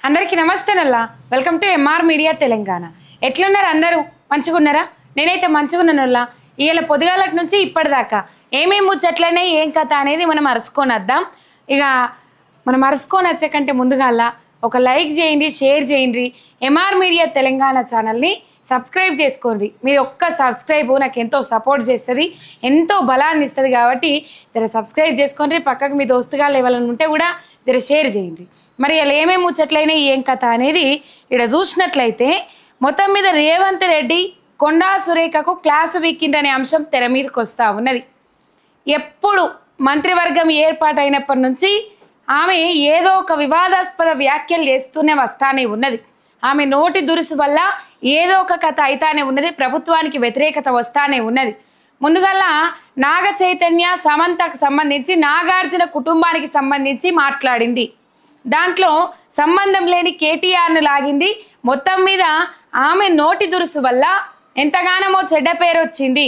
అందరికీ నమస్తే నల్లా welcome to MR media Telangana. ఎట్లున్నారు అందరూ? మంచిగున్నారా? నేనైతే మంచిగున్నానుల్లా. ఇవాళ పొద్దుగాలటి నుంచి ఇప్పటిదాకా ఏమేమి ముచ్చట్లనే ఏం కథ అనేది మనం అరుచుకొని వద్దాం. ఇక మనం అరుచుకొని వచ్చే కంటే ముందుగాల ఒక లైక్ చేయండి, షేర్ చేయండి. ఎంఆర్ మీడియా తెలంగాణ ఛానల్ని సబ్స్క్రైబ్ చేసుకోండి. మీరు ఒక్క సబ్స్క్రైబ్ నాకు ఎంతో సపోర్ట్ చేస్తుంది, ఎంతో బలాన్ని ఇస్తుంది. కాబట్టి జర సబ్స్క్రైబ్ చేసుకోండి. పక్కకు మీ దోస్తుగాళ్ళు ఎవరైనా ఉంటే కూడా జర షేర్ చేయండి. మరి అలా ఏమేమి ముచ్చట్లయినా ఏం కథ అనేది ఇక్కడ చూసినట్లయితే మొత్తం మీద రేవంత్ రెడ్డి కొండా సురేఖకు క్లాసు వీకిందనే అంశం తెర మీదకి వస్తూ ఉన్నది. ఎప్పుడు మంత్రివర్గం ఏర్పాటైనప్పటి నుంచి ఆమె ఏదో ఒక వివాదాస్పద వ్యాఖ్యలు చేస్తూనే వస్తానే ఉన్నది. ఆమె నోటి దురుసు వల్ల ఏదో ఒక కథ అయితానే ఉన్నది, ప్రభుత్వానికి వ్యతిరేకత వస్తానే ఉన్నది. ముందుగల్లా నాగ చైతన్య సమంతకు సంబంధించి నాగార్జున కుటుంబానికి సంబంధించి మాట్లాడింది. దాంట్లో సంబంధం లేని కేటీఆర్ను లాగింది. మొత్తం మీద ఆమె నోటి దురుసు వల్ల ఎంతగానమో చెడ్డ పేరు వచ్చింది.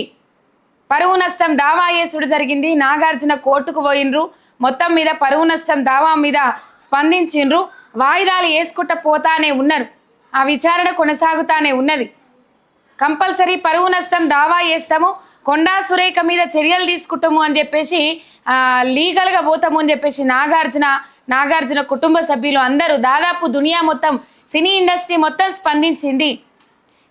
పరువు నష్టం దావా చేసుడు జరిగింది. నాగార్జున కోర్టుకు పోయినరు. మొత్తం మీద పరువు నష్టం దావా మీద స్పందించిండ్రు. వాయిదాలు వేసుకుంటూ పోతానే ఉన్నారు. ఆ విచారణ కొనసాగుతానే ఉన్నది. కంపల్సరీ పరువు నష్టం దావా చేస్తాము, కొండా సురేఖ మీద చర్యలు తీసుకుంటాము అని చెప్పేసి లీగల్గా పోతాము అని చెప్పేసి నాగార్జున కుటుంబ సభ్యులు అందరూ దాదాపు దునియా మొత్తం సినీ ఇండస్ట్రీ మొత్తం స్పందించింది.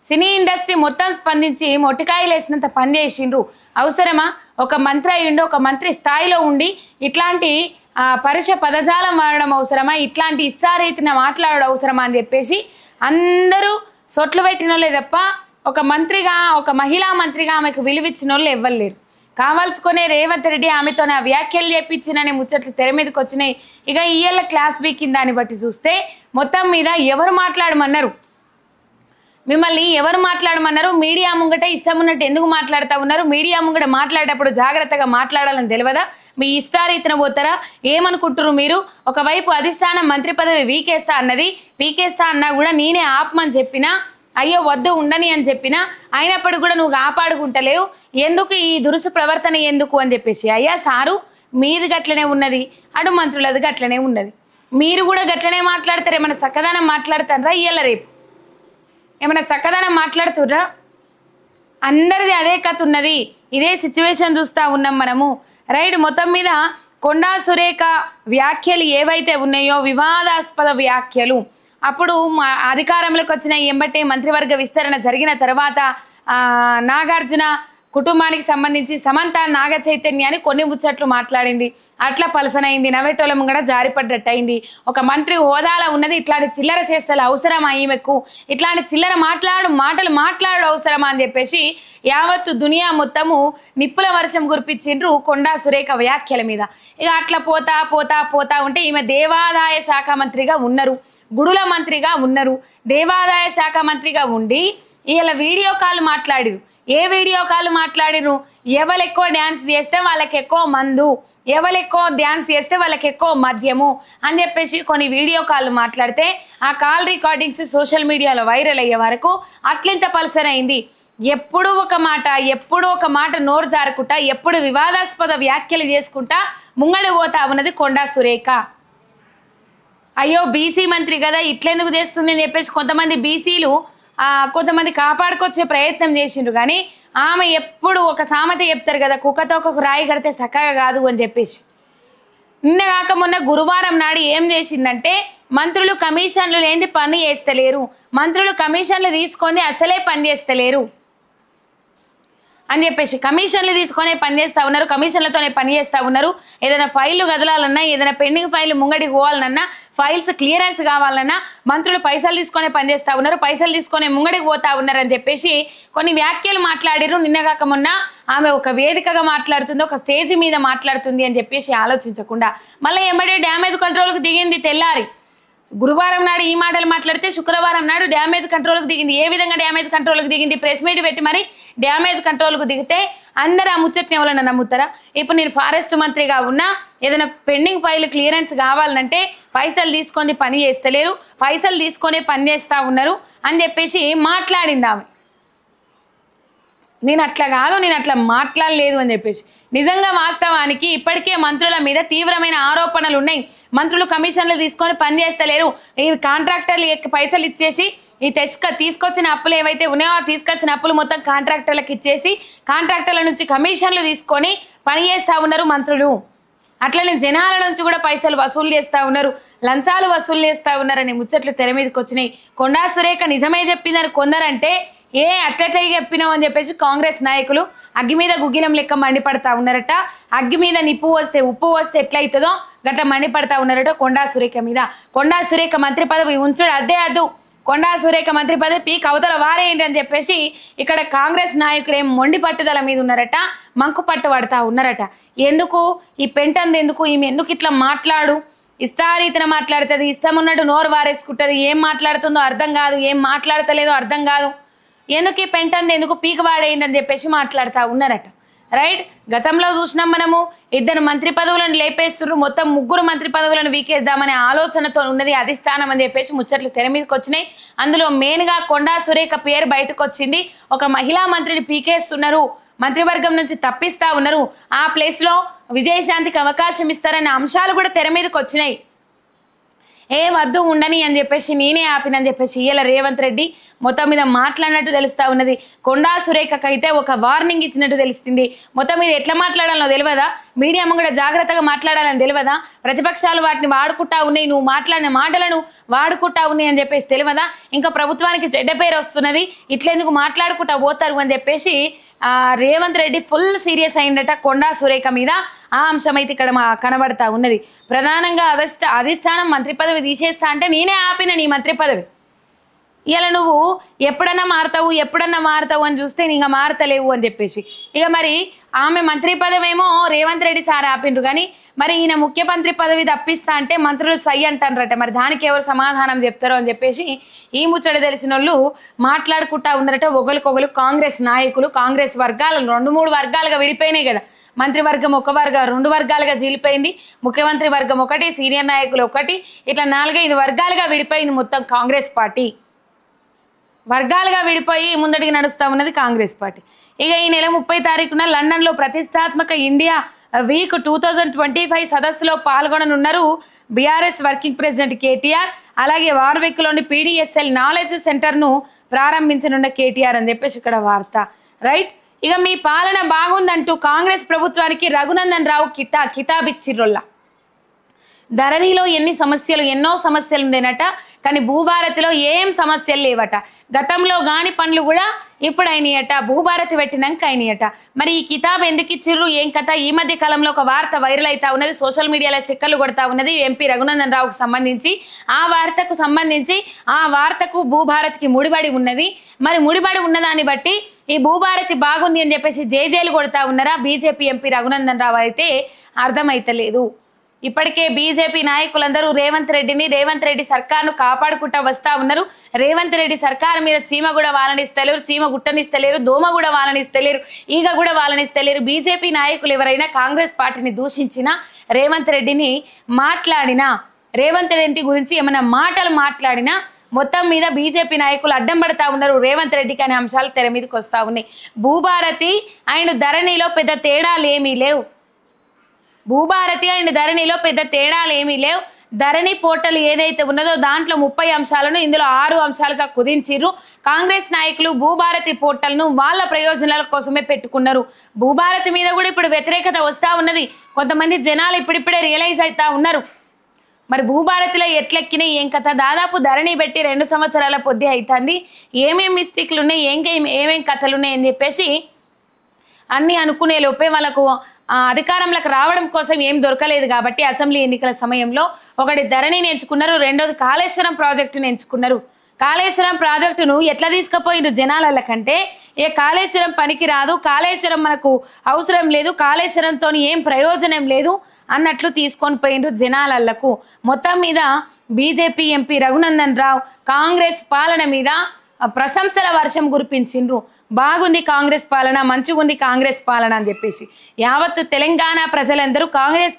సినీ ఇండస్ట్రీ మొత్తం స్పందించి మొట్టికాయలు వేసినంత పని చేసిండ్రు. అవసరమా? ఒక మంత్రి అయ్యుండి ఒక మంత్రి స్థాయిలో ఉండి ఇట్లాంటి పరుష పదజాలం వాడడం అవసరమా? ఇట్లాంటి ఇష్టారీతిన మాట్లాడడం అవసరమా అని చెప్పేసి అందరూ సొట్లు పెట్టిన వాళ్ళే తప్ప ఒక మంత్రిగా, ఒక మహిళా మంత్రిగా ఆమెకు విలువిచ్చిన వాళ్ళు ఎవ్వలేరు. కావాల్సుకునే రేవంత్ రెడ్డి ఆమెతో నా వ్యాఖ్యలు చేపించిననే ముచ్చట్లు తెర మీదకి వచ్చినాయి. ఇక ఇయ్యాల క్లాస్ వీకింగ్ దాన్ని బట్టి చూస్తే మొత్తం మీద ఎవరు మాట్లాడమన్నారు? మిమ్మల్ని ఎవరు మాట్లాడమన్నారు? మీడియా ముంగట ఇష్టం ఉన్నట్టు ఎందుకు మాట్లాడుతూ ఉన్నారు? మీడియా ముంగట మాట్లాడేటప్పుడు జాగ్రత్తగా మాట్లాడాలని తెలియదా? మీ ఇష్టారీతిన పోతారా? ఏమనుకుంటున్నారు మీరు? ఒకవైపు అధిష్టానం మంత్రి పదవి వీకేస్తా అన్నది, పీకేస్తా అన్నా కూడా నేనే ఆపమని చెప్పినా, అయ్యో వద్దు ఉండని అని చెప్పినా అయినప్పటికీ కూడా నువ్వు కాపాడుకుంటలేవు, ఎందుకు ఈ దురుసు ప్రవర్తన ఎందుకు అని చెప్పేసి. అయ్యా సారు, మీది గట్లనే ఉన్నది, అటు మంత్రులది గట్లనే ఉన్నది. మీరు కూడా గట్లనే మాట్లాడతారు. ఏమైనా చక్కదనం మాట్లాడతారా? ఇయ్యాల రేపు ఏమైనా చక్కదనం మాట్లాడుతుర్రా? అందరిది అదే కథ ఉన్నది. ఇదే సిచ్యువేషన్ చూస్తూ ఉన్నాం మనము. రైట్. మొత్తం మీద కొండా సురేఖ వ్యాఖ్యలు ఏవైతే ఉన్నాయో వివాదాస్పద వ్యాఖ్యలు, అప్పుడు అధికారంలోకి వచ్చిన ఎంబటే మంత్రివర్గ విస్తరణ జరిగిన తర్వాత నాగార్జున కుటుంబానికి సంబంధించి సమంత నాగ చైతన్యాన్ని కొన్ని ముచ్చట్లు మాట్లాడింది. అట్లా పలసనైంది, నవ్వేటోళ్ళ ముంగడ జారిపడ్డట్టు అయింది. ఒక మంత్రి హోదాలో ఉన్నది, ఇట్లాంటి చిల్లర చేస్తలు అవసరమా ఈమెకు? ఇట్లాంటి చిల్లర మాటలు మాట్లాడు అవసరమా అని చెప్పేసి యావత్తు దునియా మొత్తము నిప్పుల వర్షం కురిపించిండ్రు కొండా సురేఖ వ్యాఖ్యల మీద. ఇక అట్లా పోతా పోతా పోతా ఉంటే ఈమె దేవాదాయ శాఖ మంత్రిగా ఉన్నారు, గుడుల మంత్రిగా ఉన్నారు. దేవాదాయ శాఖ మంత్రిగా ఉండి ఇలా వీడియో కాల్ మాట్లాడిరు. ఏ వీడియో కాల్ మాట్లాడిరు? ఎవరు ఎక్కువ డ్యాన్స్ చేస్తే వాళ్ళకి ఎక్కువ మందు, ఎవరు ఎక్కువ డ్యాన్స్ చేస్తే వాళ్ళకి ఎక్కువ మద్యము అని చెప్పేసి కొన్ని వీడియో కాల్ మాట్లాడితే ఆ కాల్ రికార్డింగ్స్ సోషల్ మీడియాలో వైరల్ అయ్యే వరకు అట్లింత పల్సనైంది. ఎప్పుడు ఒక మాట నోరు జారుకుంటా, ఎప్పుడు వివాదాస్పద వ్యాఖ్యలు చేసుకుంటా ముంగడు పోతా ఉన్నది కొండా సురేఖ. అయ్యో బీసీ మంత్రి కదా ఇట్లెందుకు చేస్తుంది అని చెప్పేసి కొంతమంది బీసీలు కొంతమంది కాపాడుకొచ్చే ప్రయత్నం చేసిండ్రు. కానీ ఆమె ఎప్పుడు ఒక సామెత చెప్తారు కదా, కుక్కతో ఒక రాయి కడితే చక్కగా కాదు అని చెప్పేసి. నిన్న కాక మొన్న గురువారం నాడు ఏం చేసిందంటే, మంత్రులు కమిషన్లు లేని పని చేస్తలేరు, మంత్రులు కమిషన్లు తీసుకొని అసలే పని చేస్తలేరు అని చెప్పేసి కమిషన్లు తీసుకొనే పని చేస్తూ ఉన్నారు, కమిషన్లతోనే పని చేస్తూ ఉన్నారు. ఏదైనా ఫైళ్ళు కదలాలన్నా, ఏదైనా పెండింగ్ ఫైల్ ముంగడికి పోవాలన్నా, ఫైల్స్ క్లియరెన్స్ కావాలన్నా మంత్రులు పైసలు తీసుకొనే పని చేస్తూ ఉన్నారు, పైసలు తీసుకొని ముంగడికి పోతా ఉన్నారు అని చెప్పేసి కొన్ని వ్యాఖ్యలు మాట్లాడిరు. నిన్న కాక మొన్న ఆమె ఒక వేదికగా మాట్లాడుతుంది, ఒక స్టేజ్ మీద మాట్లాడుతుంది అని చెప్పేసి ఆలోచించకుండా మళ్ళీ ఎంబడే డ్యామేజ్ కంట్రోల్కి దిగింది. తెల్లారి గురువారం నాడు ఈ మాటలు మాట్లాడితే శుక్రవారం నాడు డ్యామేజ్ కంట్రోల్కి దిగింది. ఏ విధంగా డ్యామేజ్ కంట్రోల్కి దిగింది? ప్రెస్ మీట్ పెట్టి మరి డ్యామేజ్ కంట్రోల్కు దిగితే అందరూ ఆ ముచ్చట్ని ఎవరైనా నమ్ముతారా? ఇప్పుడు నేను ఫారెస్ట్ మంత్రిగా ఉన్నా, ఏదైనా పెండింగ్ ఫైల్ క్లియరెన్స్ కావాలంటే పైసలు తీసుకొని పని చేస్తలేరు, పైసలు తీసుకొనే పని చేస్తూ ఉన్నారు అని చెప్పేసి మాట్లాడింది ఆమె. నేను అట్లా కాదు, నేను అట్లా మాట్లాడలేదు అని చెప్పేసి. నిజంగా వాస్తవానికి ఇప్పటికే మంత్రుల మీద తీవ్రమైన ఆరోపణలు ఉన్నాయి. మంత్రులు కమిషన్లు తీసుకొని పనిచేస్తలేరు, ఈ కాంట్రాక్టర్లు పైసలు ఇచ్చేసి ఈ తీసుకొచ్చిన అప్పులు ఏవైతే ఉన్నాయో తీసుకొచ్చిన అప్పులు మొత్తం కాంట్రాక్టర్లకు ఇచ్చేసి కాంట్రాక్టర్ల నుంచి కమిషన్లు తీసుకొని పని చేస్తూ ఉన్నారు మంత్రులు. అట్లనే జనాల నుంచి కూడా పైసలు వసూలు చేస్తూ ఉన్నారు, లంచాలు వసూలు చేస్తూ ఉన్నారని ముచ్చట్లు తెర మీదకి వచ్చినాయి. కొండా సురేఖ నిజమే చెప్పిందని కొందరంటే అట్లట్లే చెప్పినావు అని చెప్పేసి కాంగ్రెస్ నాయకులు అగ్గి మీద గుగ్గిలం లెక్క మండిపడతా ఉన్నారట. అగ్గి మీద నిప్పు వస్తే ఉప్పు వస్తే ఎట్లయితుందో గట్ల మండిపడతా ఉన్నారట కొండా సురేఖ మీద. కొండా సురేఖ మంత్రి పదవి ఉంచుడు అద్దే అద్దు, కొండా సురేఖ మంత్రి పదవి పీక్ అవతల వారేంటి అని చెప్పేసి ఇక్కడ కాంగ్రెస్ నాయకులు ఏం మొండి పట్టుదల మీద ఉన్నారట, మంకు పట్టు పడతా ఉన్నారట. ఎందుకు ఈ పెంటంది, ఎందుకు ఈమె ఎందుకు ఇట్లా మాట్లాడు, ఇష్టారీతన మాట్లాడుతుంది, ఇష్టం ఉన్నట్టు నోరు వారేసుకుంటుంది, ఏం మాట్లాడుతుందో అర్థం కాదు, ఏం మాట్లాడతలేదో అర్థం కాదు, ఎందుకు ఈ పెంటంది ఎందుకు పీక్ వాడేయండి అని చెప్పేసి మాట్లాడుతూ ఉన్నారట. రైట్, గతంలో చూసినాం మనము 2 మంత్రి పదవులను లేపేస్తున్నారు, మొత్తం 3 మంత్రి పదవులను వీకేద్దామనే ఆలోచనతో ఉన్నది అధిష్టానం అని చెప్పేసి ముచ్చట్లు తెర మీదకి వచ్చినాయి. అందులో మెయిన్గా కొండా సురేఖ పేరు బయటకు వచ్చింది. ఒక మహిళా మంత్రిని పీకేస్తున్నారు, మంత్రివర్గం నుంచి తప్పిస్తా ఉన్నారు, ఆ ప్లేస్లో విజయశాంతికి అవకాశం ఇస్తారనే అంశాలు కూడా తెర మీదకి వచ్చినాయి. వద్దు ఉండని అని చెప్పేసి నేనే ఆపినని చెప్పేసి ఇయ్యాల రేవంత్ రెడ్డి మొత్తం మీద మాట్లాడినట్టు తెలుస్తా ఉన్నది. కొండా సురేఖకు అయితే ఒక వార్నింగ్ ఇచ్చినట్టు తెలుస్తుంది. మొత్తం మీద ఎట్లా మాట్లాడాలో తెలియదా, మీడియా కూడా జాగ్రత్తగా మాట్లాడాలని తెలియదా, ప్రతిపక్షాలు వాటిని వాడుకుంటా ఉన్నాయి, నువ్వు మాట్లాడిన మాటలను వాడుకుంటా ఉన్నాయి అని చెప్పేసి తెలియదా, ఇంకా ప్రభుత్వానికి చెడ్డ పేరు వస్తున్నది, ఇట్లెందుకు మాట్లాడుకుంటా పోతారు అని చెప్పేసి రేవంత్ రెడ్డి ఫుల్ సీరియస్ అయిందట కొండా సురేఖ మీద. ఆ అంశం అయితే ఇక్కడ కనబడతా ఉన్నది. ప్రధానంగా అధిష్టానం మంత్రి పదవి తీసేస్తా అంటే నేనే ఆపిన నీ మంత్రి పదవి, ఇలా నువ్వు ఎప్పుడన్నా మారుతావు అని చూస్తే ఇంకా మారతలేవు అని చెప్పేసి ఇక మరి ఆమె మంత్రి పదవి ఏమో రేవంత్ రెడ్డి సార్ ఆపిండ్రు, కానీ మరి ఈయన ముఖ్యమంత్రి పదవి తప్పిస్తా అంటే మంత్రులు సై అంటారట. మరి దానికి ఎవరు సమాధానం చెప్తారో అని చెప్పేసి ఈ ముచ్చట తెలిసిన వాళ్ళు మాట్లాడుకుంటా ఉన్నారట. ఒకరికొకరు కాంగ్రెస్ నాయకులు, కాంగ్రెస్ వర్గాలు 2-3 వర్గాలుగా విడిపోయినాయి కదా, మంత్రివర్గం 2 వర్గాలుగా చీలిపోయింది, ముఖ్యమంత్రి వర్గం 1, సీనియర్ నాయకులు 1, ఇట్లా 4-5 వర్గాలుగా విడిపోయింది. మొత్తం కాంగ్రెస్ పార్టీ వర్గాలుగా విడిపోయి ముందడికి నడుస్తూ ఉన్నది కాంగ్రెస్ పార్టీ. ఇక ఈ నెల 30 తారీఖున లండన్లో ప్రతిష్టాత్మక ఇండియా వీక్ 2025 సదస్సులో పాల్గొననున్నారు బీఆర్ఎస్ వర్కింగ్ ప్రెసిడెంట్ కేటీఆర్. అలాగే వార్వెక్లోని PDSL నాలెడ్జ్ సెంటర్ను ప్రారంభించనున్న కేటీఆర్ అని చెప్పేసి ఇక్కడ వార్త. రైట్, ఇక మీ పాలన బాగుందంటూ కాంగ్రెస్ ప్రభుత్వానికి రఘునందన్ రావు కితాబిచ్చిర్రొల్లా. ధరణిలో ఎన్నో సమస్యలు ఉండేనట, కానీ భూభారతిలో ఏం సమస్యలు లేవట. గతంలో గాని పనులు కూడా ఇప్పుడు అయినాయట, భూభారతి పెట్టినాక అయినాయట. మరి ఈ కితాబ్ ఎందుకు ఇచ్చిర్రు, ఏం కథ? ఈ మధ్య కాలంలో ఒక వార్త వైరల్ అవుతా ఉన్నది, సోషల్ మీడియాలో చెక్కలు కొడతా ఉన్నది ఎంపీ రఘునందన్ రావుకు సంబంధించి. ఆ వార్తకు భూభారతికి ముడిపడి ఉన్నది. మరి ముడిపడి ఉన్నదాన్ని బట్టి ఈ భూభారతి బాగుంది అని చెప్పేసి జేజేలు కొడతా ఉన్నారా బీజేపీ ఎంపీ రఘునందన్ రావు అయితే అర్థమైతలేదు. ఇప్పటికే బీజేపీ నాయకులందరూ రేవంత్ రెడ్డి సర్కార్ను కాపాడుకుంటా వస్తా ఉన్నారు. రేవంత్ రెడ్డి సర్కార్ మీద చీమ కూడా వాలనిస్తలేరు, చీమ గుట్టనిస్తలేరు, దోమ కూడా వాలనిస్తలేరు, ఈగ కూడా వాలనిస్తలేరు. బీజేపీ నాయకులు ఎవరైనా కాంగ్రెస్ పార్టీని దూషించినా, రేవంత్ రెడ్డి గురించి ఏమైనా మాటలు మాట్లాడినా మొత్తం మీద బీజేపీ నాయకులు అడ్డం పడతా ఉన్నారు రేవంత్ రెడ్డికి అనే అంశాలు తెర మీదకి వస్తా ఉన్నాయి. భూభారతి అండ్ ధరణిలో పెద్ద తేడాలు ఏమీ లేవు. ధరణి పోర్టల్ ఏదైతే ఉన్నదో దాంట్లో 30 అంశాలను ఇందులో 6 అంశాలుగా కుదించిర్రు. కాంగ్రెస్ నాయకులు భూభారతి పోర్టల్ను వాళ్ళ ప్రయోజనాల కోసమే పెట్టుకున్నారు. భూభారతి మీద కూడా ఇప్పుడు వ్యతిరేకత వస్తూ ఉన్నది. కొంతమంది జనాలు ఇప్పుడిప్పుడే రియలైజ్ అవుతా ఉన్నారు. మరి భూభారతిలో ఎట్లెక్కినాయి ఏం కథ? దాదాపు ధరణి పెట్టి 2 సంవత్సరాల పొద్దు అవుతుంది. ఏమేం మిస్టేక్లు ఉన్నాయి, ఏమేం కథలు ఉన్నాయి అని చెప్పేసి అన్నీ అనుకునే లోపే వాళ్ళకు అధికారంలోకి రావడం కోసం ఏం దొరకలేదు కాబట్టి అసెంబ్లీ ఎన్నికల సమయంలో ఒకటి ధరణిని ఎంచుకున్నారు, రెండోది కాళేశ్వరం ప్రాజెక్టును ఎంచుకున్నారు. కాళేశ్వరం ప్రాజెక్టును ఎట్లా తీసుకుపోయిన జనాల కంటే కాళేశ్వరం పనికి రాదు, కాళేశ్వరం మనకు అవసరం లేదు, కాళేశ్వరంతో ఏం ప్రయోజనం లేదు అన్నట్లు తీసుకొని పోయినరు జనాలకు. మొత్తం మీద బీజేపీ ఎంపీ రఘునందన్ రావు కాంగ్రెస్ పాలన మీద ప్రశంసల వర్షం కురిపించిండ్రు. బాగుంది కాంగ్రెస్ పాలన, మంచిగుంది కాంగ్రెస్ పాలన అని చెప్పేసి యావత్తు తెలంగాణ ప్రజలందరూ కాంగ్రెస్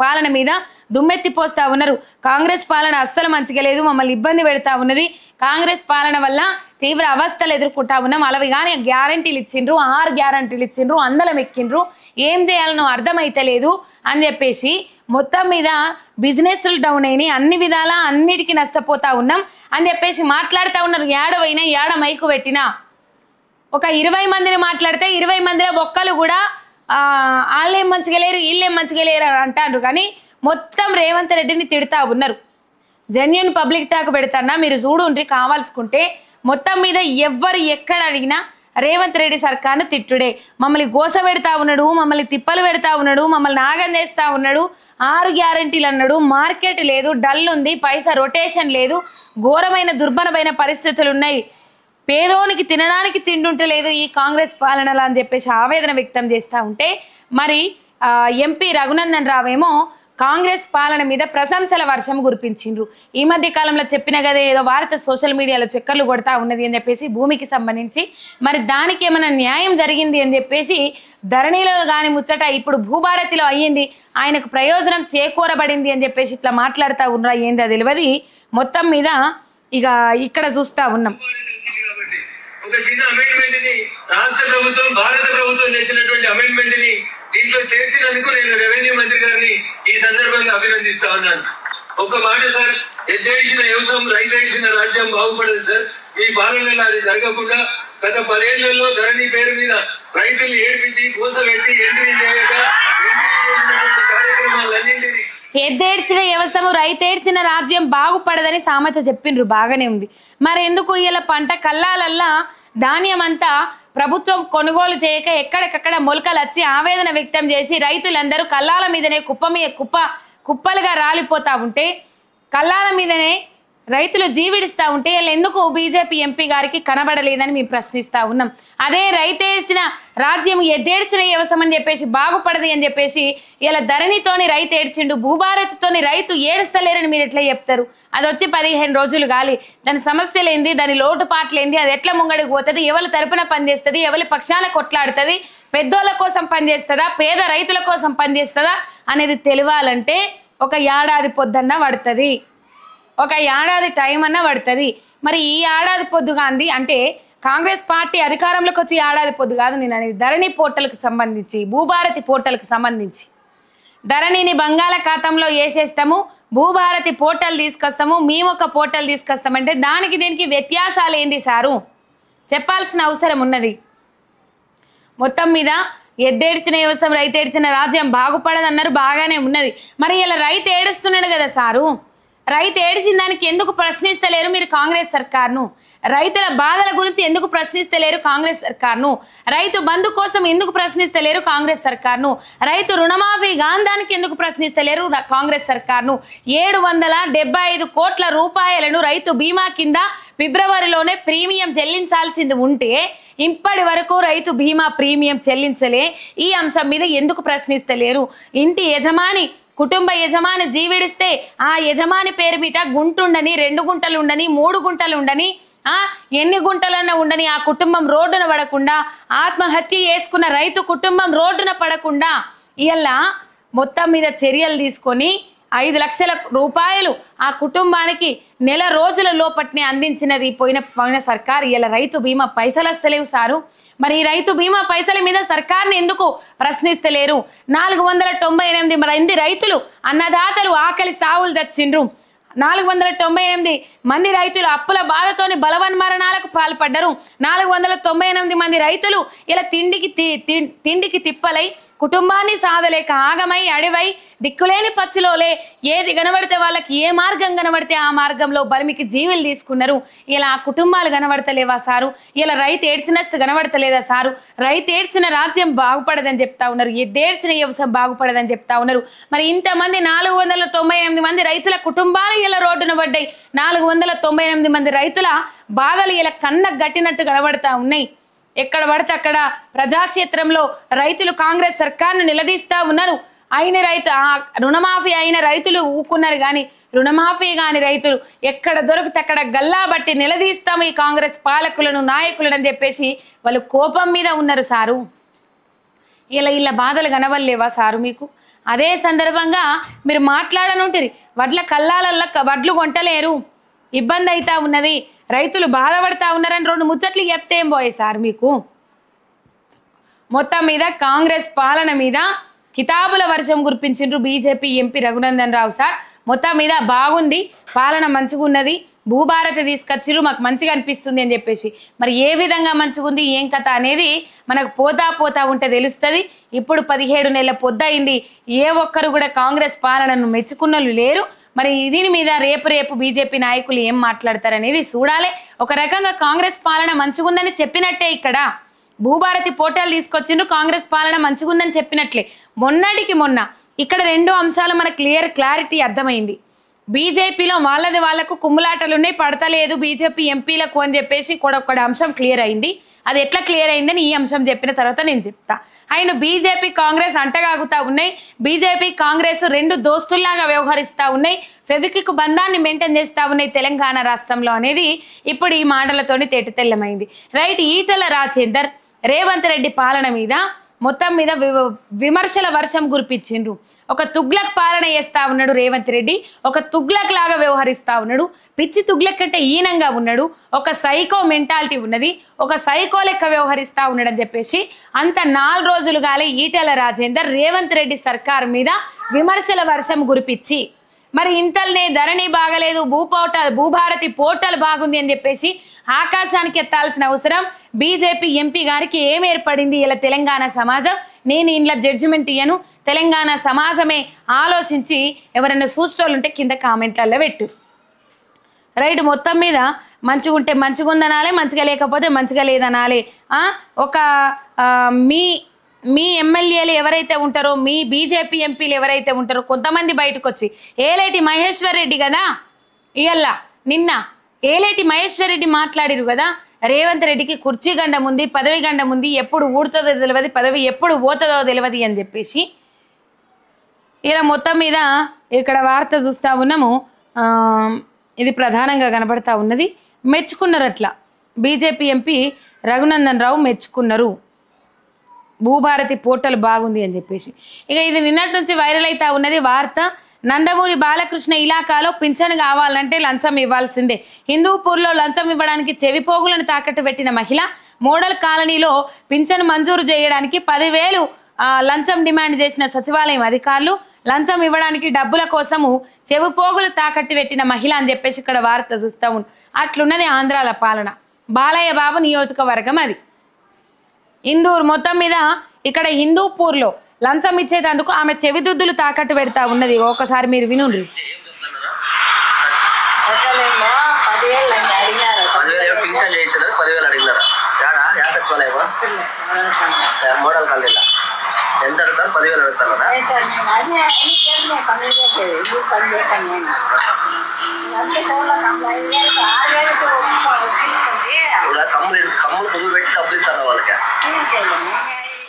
పాలన మీద దుమ్మెత్తిపోస్తా ఉన్నారు. కాంగ్రెస్ పాలన అస్సలు మంచిగా లేదు, మమ్మల్ని ఇబ్బంది పెడతా ఉన్నది, కాంగ్రెస్ పాలన వల్ల తీవ్ర అవస్థలు ఎదుర్కొంటా ఉన్నాం. అలవి కానీ గ్యారంటీలు ఇచ్చిండ్రు, 6 గ్యారంటీలు ఇచ్చిండ్రు, అందలం ఎక్కిండ్రు, ఏం చేయాలనో అర్థమైతలేదు అని చెప్పేసి మొత్తం మీద బిజినెస్లు డౌన్ అయినాయి, అన్ని విధాలా అన్నిటికీ నష్టపోతా ఉన్నాం అని చెప్పేసి మాట్లాడుతూ ఉన్నారు. ఏడవైనా ఏడ మైకు పెట్టినా ఒక 20 మందిని మాట్లాడితే 20 మందిలో ఒక్కరు కూడా వాళ్ళేం మంచిగా లేరు వీళ్ళేం మంచిగా లేరు అని అంటారు. కానీ మొత్తం రేవంత్ రెడ్డిని తిడతా ఉన్నారు. జెన్యూన్ పబ్లిక్ టాక్ పెడతానా మీరు చూడుండ్రి కావాల్సుకుంటే. మొత్తం మీద ఎవ్వరు ఎక్కడ అడిగినా రేవంత్ రెడ్డి సర్కార్ను తిట్టుడే. మమ్మల్ని గోస పెడతా ఉన్నాడు, మమ్మల్ని తిప్పలు పెడతా ఉన్నాడు, మమ్మల్ని నాగం చేస్తూ ఉన్నాడు, 6 గ్యారంటీలు అన్నాడు, మార్కెట్ లేదు, డల్ ఉంది, పైసా రొటేషన్ లేదు, ఘోరమైన దుర్భరమైన పరిస్థితులు ఉన్నాయి, పేదోనికి తినడానికి తిండుంటే లేదు ఈ కాంగ్రెస్ పాలనలో అని చెప్పేసి ఆవేదన వ్యక్తం చేస్తూ ఉంటే, మరి ఎంపీ రఘునందన్ రావేమో కాంగ్రెస్ పాలన మీద ప్రశంసల వర్షం కురిపించిండ్రు. ఈ మధ్య కాలంలో చెప్పిన కదా ఏదో వార్త సోషల్ మీడియాలో చక్కర్లు కొడతా ఉన్నది అని చెప్పేసి భూమికి సంబంధించి, మరి దానికి ఏమైనా న్యాయం జరిగింది అని చెప్పేసి ధరణిలో కానీ ముచ్చట ఇప్పుడు భూభారతిలో అయ్యింది, ఆయనకు ప్రయోజనం చేకూరబడింది అని చెప్పేసి ఇట్లా మాట్లాడుతూ ఉన్నారా ఏందో తెలియదు. మొత్తం మీద ఇక ఇక్కడ చూస్తూ ఉన్నాం. ఒక చిన్న అమెండ్మెంట్ ని రాష్ట్ర ప్రభుత్వం భారత ప్రభుత్వం చేసినటువంటి అమెండ్మెంట్ ని దీంట్లో చేర్చినందుకు నేను రెవెన్యూ మంత్రి గారిని ఈ సందర్భంగా అభినందిస్తా ఉన్నాను. ఒక మాట సార్, ఎద్దేడిచిన వ్యవసాయం రైతేడిచిన రాజ్యం బాగుపడదు సార్. మీ పాలనలో అది జరగకుండా గత 10 ఏళ్లలో ధరణి పేరు మీద రైతులు ఏడ్పించి కూసబెట్టి ఎంట్రీ చేయగా కార్యక్రమాలన్నింటినీ ఎద్దేడ్చిన వ్యవసాయం రైతేడ్చిన రాజ్యం బాగుపడదని సామెత చెప్పిండ్రు, బాగానే ఉంది. మరి ఎందుకు ఇలా పంట కల్లాలల్లా ధాన్యం అంతా ప్రభుత్వం కొనుగోలు చేయక ఎక్కడికక్కడ మొలకలు వచ్చి ఆవేదన వ్యక్తం చేసి రైతులందరూ కల్లాల మీదనే కుప్పలుగా రాలిపోతా ఉంటే, కల్లాల మీదనే రైతులు జీవిడిస్తూ ఉంటే వీళ్ళు ఎందుకు బీజేపీ ఎంపీ గారికి కనబడలేదని మేము ప్రశ్నిస్తూ ఉన్నాం. అదే రైతేడ్చిన రాజ్యం ఎద్దేడ్చిన వ్యవసాయం అని చెప్పేసి బాగుపడది అని చెప్పేసి ఇలా ధరణితోని రైతు ఏడ్చిండు, భూభారతితోని రైతు ఏడుస్తలేరని మీరు ఎట్లా చెప్తారు? అది వచ్చి 15 రోజులు గాలి, దాని సమస్యలు ఏంది, దాని లోటుపాట్లు ఏంది, అది ఎట్లా ముంగడికి పోతుంది, ఎవరి తరపున పనిచేస్తుంది, ఎవరి పక్షాన కొట్లాడుతుంది, పెద్దోళ్ళ కోసం పనిచేస్తుందా, పేద రైతుల కోసం పనిచేస్తుందా అనేది తెలియాలంటే ఒక ఏడాది పొద్దన్నా పడుతుంది, ఒక ఏడాది టైం అన్నా పడుతుంది. మరి ఈ ఏడాది పొద్దుగాంది అంటే కాంగ్రెస్ పార్టీ అధికారంలోకి వచ్చి ఏడాది పొద్దు కాదు నేను అనేది. ధరణి పోర్టల్కి సంబంధించి, భూభారతి పోర్టల్కి సంబంధించి ధరణిని బంగాళాఖాతంలో వేసేస్తాము, భూభారతి పోర్టల్ తీసుకొస్తాము, మేము ఒక పోర్టల్ తీసుకొస్తామంటే దానికి దీనికి వ్యత్యాసాలు ఏంది సారు చెప్పాల్సిన అవసరం ఉన్నది. మొత్తం మీద ఎద్దేడ్చిన వ్యవసాయం రైతేడ్చిన రాజ్యం బాగుపడదన్నారు, బాగానే ఉన్నది. మరి ఇలా రైతు ఏడుస్తున్నాడు కదా సారు, రైతు ఏడిచిన దానికి ఎందుకు ప్రశ్నిస్తలేరు మీరు కాంగ్రెస్ సర్కార్ను? రైతుల బాధల గురించి ఎందుకు ప్రశ్నిస్తలేరు కాంగ్రెస్ సర్కార్ను? రైతు బంధు కోసం ఎందుకు ప్రశ్నిస్తలేరు కాంగ్రెస్ సర్కార్ను? రైతు రుణమాఫీ గాంధానికి ఎందుకు ప్రశ్నిస్తలేరు కాంగ్రెస్ సర్కార్ను? 775 కోట్ల రూపాయలను రైతు బీమా కింద ఫిబ్రవరిలోనే ప్రీమియం చెల్లించాల్సింది ఉంటే ఇప్పటి వరకు రైతు బీమా ప్రీమియం చెల్లించలే. ఈ అంశం మీద ఎందుకు ప్రశ్నిస్తలేరు? ఇంటి యజమాని కుటుంబ యజమాని జీవిడిస్తే ఆ యజమాని పేరు మీద గుంటుండని, 2 గుంటలు ఉండని, 3 గుంటలు ఉండని, ఎన్ని గుంటలన్నా ఉండని ఆ కుటుంబం రోడ్డున పడకుండా, ఆత్మహత్య చేసుకున్న రైతు కుటుంబం రోడ్డున పడకుండా ఇలా మొత్తం మీద చర్యలు తీసుకొని 5 లక్షల రూపాయలు ఆ కుటుంబానికి నెల రోజుల లోపట్నే అందించినది పోయిన సర్కార్. ఇలా రైతు బీమా పైసలు వస్తలేవు సారు. మరి ఈ రైతు బీమా పైసల మీద సర్కార్ని ఎందుకు ప్రశ్నిస్తలేరు? 498 మంది రైతులు అన్నదాతలు ఆకలి సావులు తెచ్చిండ్రు. 498 మంది రైతులు అప్పుల బాధతోని బలవన్మరణాలకు పాల్పడ్డారు. 498 మంది రైతులు ఇలా తిండికి తిప్పలై కుటుంబాన్ని సాధలేక ఆగమై అడివై దిక్కులేని పచ్చిలోలే ఏది కనబడితే వాళ్ళకి ఏ మార్గం కనబడితే ఆ మార్గంలో బలిమికి జీవులు తీసుకున్నారు. ఇలా ఆ కుటుంబాలు కనబడతలేవా సారు? ఇలా రైతు ఏడ్చినస్తు కనబడతలేదా సారు? రైతు ఏడ్చిన రాజ్యం బాగుపడదని చెప్తా ఉన్నారు, ఎద్దేడ్చిన వ్యవసాయం బాగుపడదని చెప్తా ఉన్నారు. మరి ఇంతమంది 498 మంది రైతుల కుటుంబాలు ఇలా రోడ్డున పడ్డాయి. 498 మంది రైతుల బాధలు ఇలా కన్న గట్టినట్టు కనబడతా ఉన్నాయి. ఎక్కడ పడితే అక్కడ ప్రజాక్షేత్రంలో రైతులు కాంగ్రెస్ సర్కార్ను నిలదీస్తా ఉన్నారు. అయిన రైతు రుణమాఫీ అయిన రైతులు ఊకున్నారు, కానీ రుణమాఫీ కాని రైతులు ఎక్కడ దొరికితే అక్కడ గల్లా బట్టి నిలదీస్తాము ఈ కాంగ్రెస్ పాలకులను నాయకులను అని చెప్పేసి వాళ్ళు కోపం మీద ఉన్నారు సారు. ఇలా బాధలు కనవల్లేవా సారు మీకు? అదే సందర్భంగా మీరు మాట్లాడనుంటిరి, వడ్ల కల్లాలల్లో వడ్లు కొంటలేరు, ఇబ్బంది అవుతా ఉన్నది, రైతులు బాధపడతా ఉన్నారని 2 ముచ్చట్లు చెప్తే ఏం పోయే సార్ మీకు? మొత్తం మీద కాంగ్రెస్ పాలన మీద కితాబుల వర్షం కురిపించిండ్రు BJP MP Raghunandan Rao sir. మొత్తం మీద బాగుంది, పాలన మంచిగున్నది, భూభారతి తీసుకొచ్చిర్రు, మాకు మంచిగా అనిపిస్తుంది అని చెప్పేసి. మరి ఏ విధంగా మంచిగుంది ఏం కథ అనేది మనకు పోతా ఉంటే తెలుస్తుంది. ఇప్పుడు 17 నెలల పొద్దయింది, ఏ ఒక్కరు కూడా కాంగ్రెస్ పాలనను మెచ్చుకున్నలు లేరు. మరి దీని మీద రేపు బీజేపీ నాయకులు ఏం మాట్లాడతారనేది చూడాలి. ఒక రకంగా కాంగ్రెస్ పాలన మంచిగుందని చెప్పినట్టే ఇక్కడ భూభారతి పోర్టల్ తీసుకొచ్చిండ్రు, కాంగ్రెస్ పాలన మంచిగుందని చెప్పినట్లే. మొన్నటికి మొన్న ఇక్కడ 2 అంశాలు మనకు క్లారిటీ అర్థమైంది. బీజేపీలో వాళ్ళకు కుమ్ములాటలు ఉన్నాయి, పడతలేదు బీజేపీ ఎంపీలకు అని చెప్పేసి ఒక అంశం క్లియర్ అయింది. అది ఎట్లా క్లియర్ అయిందని ఈ అంశం చెప్పిన తర్వాత నేను చెప్తా. అండ్ బీజేపీ కాంగ్రెస్ అంటగాగుతా ఉన్నాయి, బీజేపీ కాంగ్రెస్ 2 దోస్తుల్లాగా వ్యవహరిస్తూ ఉన్నాయి, ఫెవిక్విక్ బంధాన్ని మెయింటైన్ చేస్తూ ఉన్నాయి తెలంగాణ రాష్ట్రంలో అనేది ఇప్పుడు ఈ మాటలతోని తేటతెల్లమైంది. రైట్. ఈటల రాజేందర్ రేవంత్ రెడ్డి పాలన మీద మొత్తం మీద విమర్శల వర్షం కురిపించిండ్రు. ఒక తుగ్లక్ పాలన చేస్తా ఉన్నాడు రేవంత్ రెడ్డి, ఒక తుగ్లక్ లాగా వ్యవహరిస్తా ఉన్నాడు, పిచ్చి తుగ్లక్ అంటే ఈనంగా ఉన్నాడు, ఒక సైకో మెంటాలిటీ ఉన్నది, ఒక సైకో లెక్క వ్యవహరిస్తా ఉన్నాడు అని చెప్పేసి అంత 4 రోజులుగాలే ఈటెల రాజేందర్ రేవంత్ రెడ్డి సర్కార్ మీద విమర్శల వర్షం కురిపించి మరి ఇంతల్నే ధరణి బాగలేదు, భూభారతి పోర్టల్ బాగుంది అని చెప్పేసి ఆకాశానికి ఎత్తాల్సిన అవసరం బీజేపీ ఎంపీ గారికి ఏం ఏర్పడింది? ఇలా తెలంగాణ సమాజం, నేను ఇంట్లో జడ్జిమెంట్ ఇయ్యను, తెలంగాణ సమాజమే ఆలోచించి ఎవరైనా సూచనలు ఉంటే కింద కామెంట్లలో పెట్టు. రైట్. మొత్తం మీద మంచిగా ఉంటే మంచిగా ఉందనాలి, మంచిగా లేకపోతే మంచిగా లేదనాలి. ఒక మీ ఎమ్మెల్యేలు ఎవరైతే ఉంటారో, మీ బీజేపీ ఎంపీలు ఎవరైతే ఉంటారో కొంతమంది బయటకు వచ్చి ఏలేటి మహేశ్వర్ రెడ్డి కదా, నిన్న ఏలేటి మహేశ్వర్ రెడ్డి మాట్లాడిరు కదా, రేవంత్ రెడ్డికి కుర్చీ గండం ఉంది, పదవి గండం ఉంది, ఎప్పుడు ఊడుతుందో తెలియదు, పదవి ఎప్పుడు పోతుందో తెలియదు అని చెప్పేసి ఇలా మొత్తం మీద ఇక్కడ వార్త చూస్తూ ఉన్నాము. ఇది ప్రధానంగా కనబడతా ఉన్నది. మెచ్చుకున్నారు అట్లా బీజేపీ ఎంపీ రఘునందన్ రావు మెచ్చుకున్నారు, భూభారతి పోర్టల్ బాగుంది అని చెప్పేసి. ఇక ఇది నిన్నటి నుంచి వైరల్ అవుతా ఉన్నది వార్త. నందమూరి బాలకృష్ణ ఇలాకాలో పింఛను కావాలంటే లంచం ఇవ్వాల్సిందే. హిందూపూర్లో లంచం ఇవ్వడానికి చెవిపోగులను తాకట్టు పెట్టిన మహిళ మోడల్ కాలనీలో పింఛను మంజూరు చేయడానికి 10,000 లంచం డిమాండ్ చేసిన సచివాలయం అధికారులు లంచం ఇవ్వడానికి డబ్బుల కోసము చెవిపోగులు తాకట్టు పెట్టిన మహిళ అని చెప్పేసి ఇక్కడ వార్త చూస్తూ ఉన్నాం. అట్లున్నది ఆంధ్రాల పాలన. బాలయ్య బాబు నియోజకవర్గం అది. ఇందూరు మొత్తం మీద ఇక్కడ హిందూపూర్లో లంచం ఇచ్చేటందుకు ఆమె చెవిదుద్దులు తాకట్టు పెడతా ఉన్నది. ఒకసారి మీరు వినుండ్రి. ఎంత అడుగుతారు? 10,000 అడుగుతారా?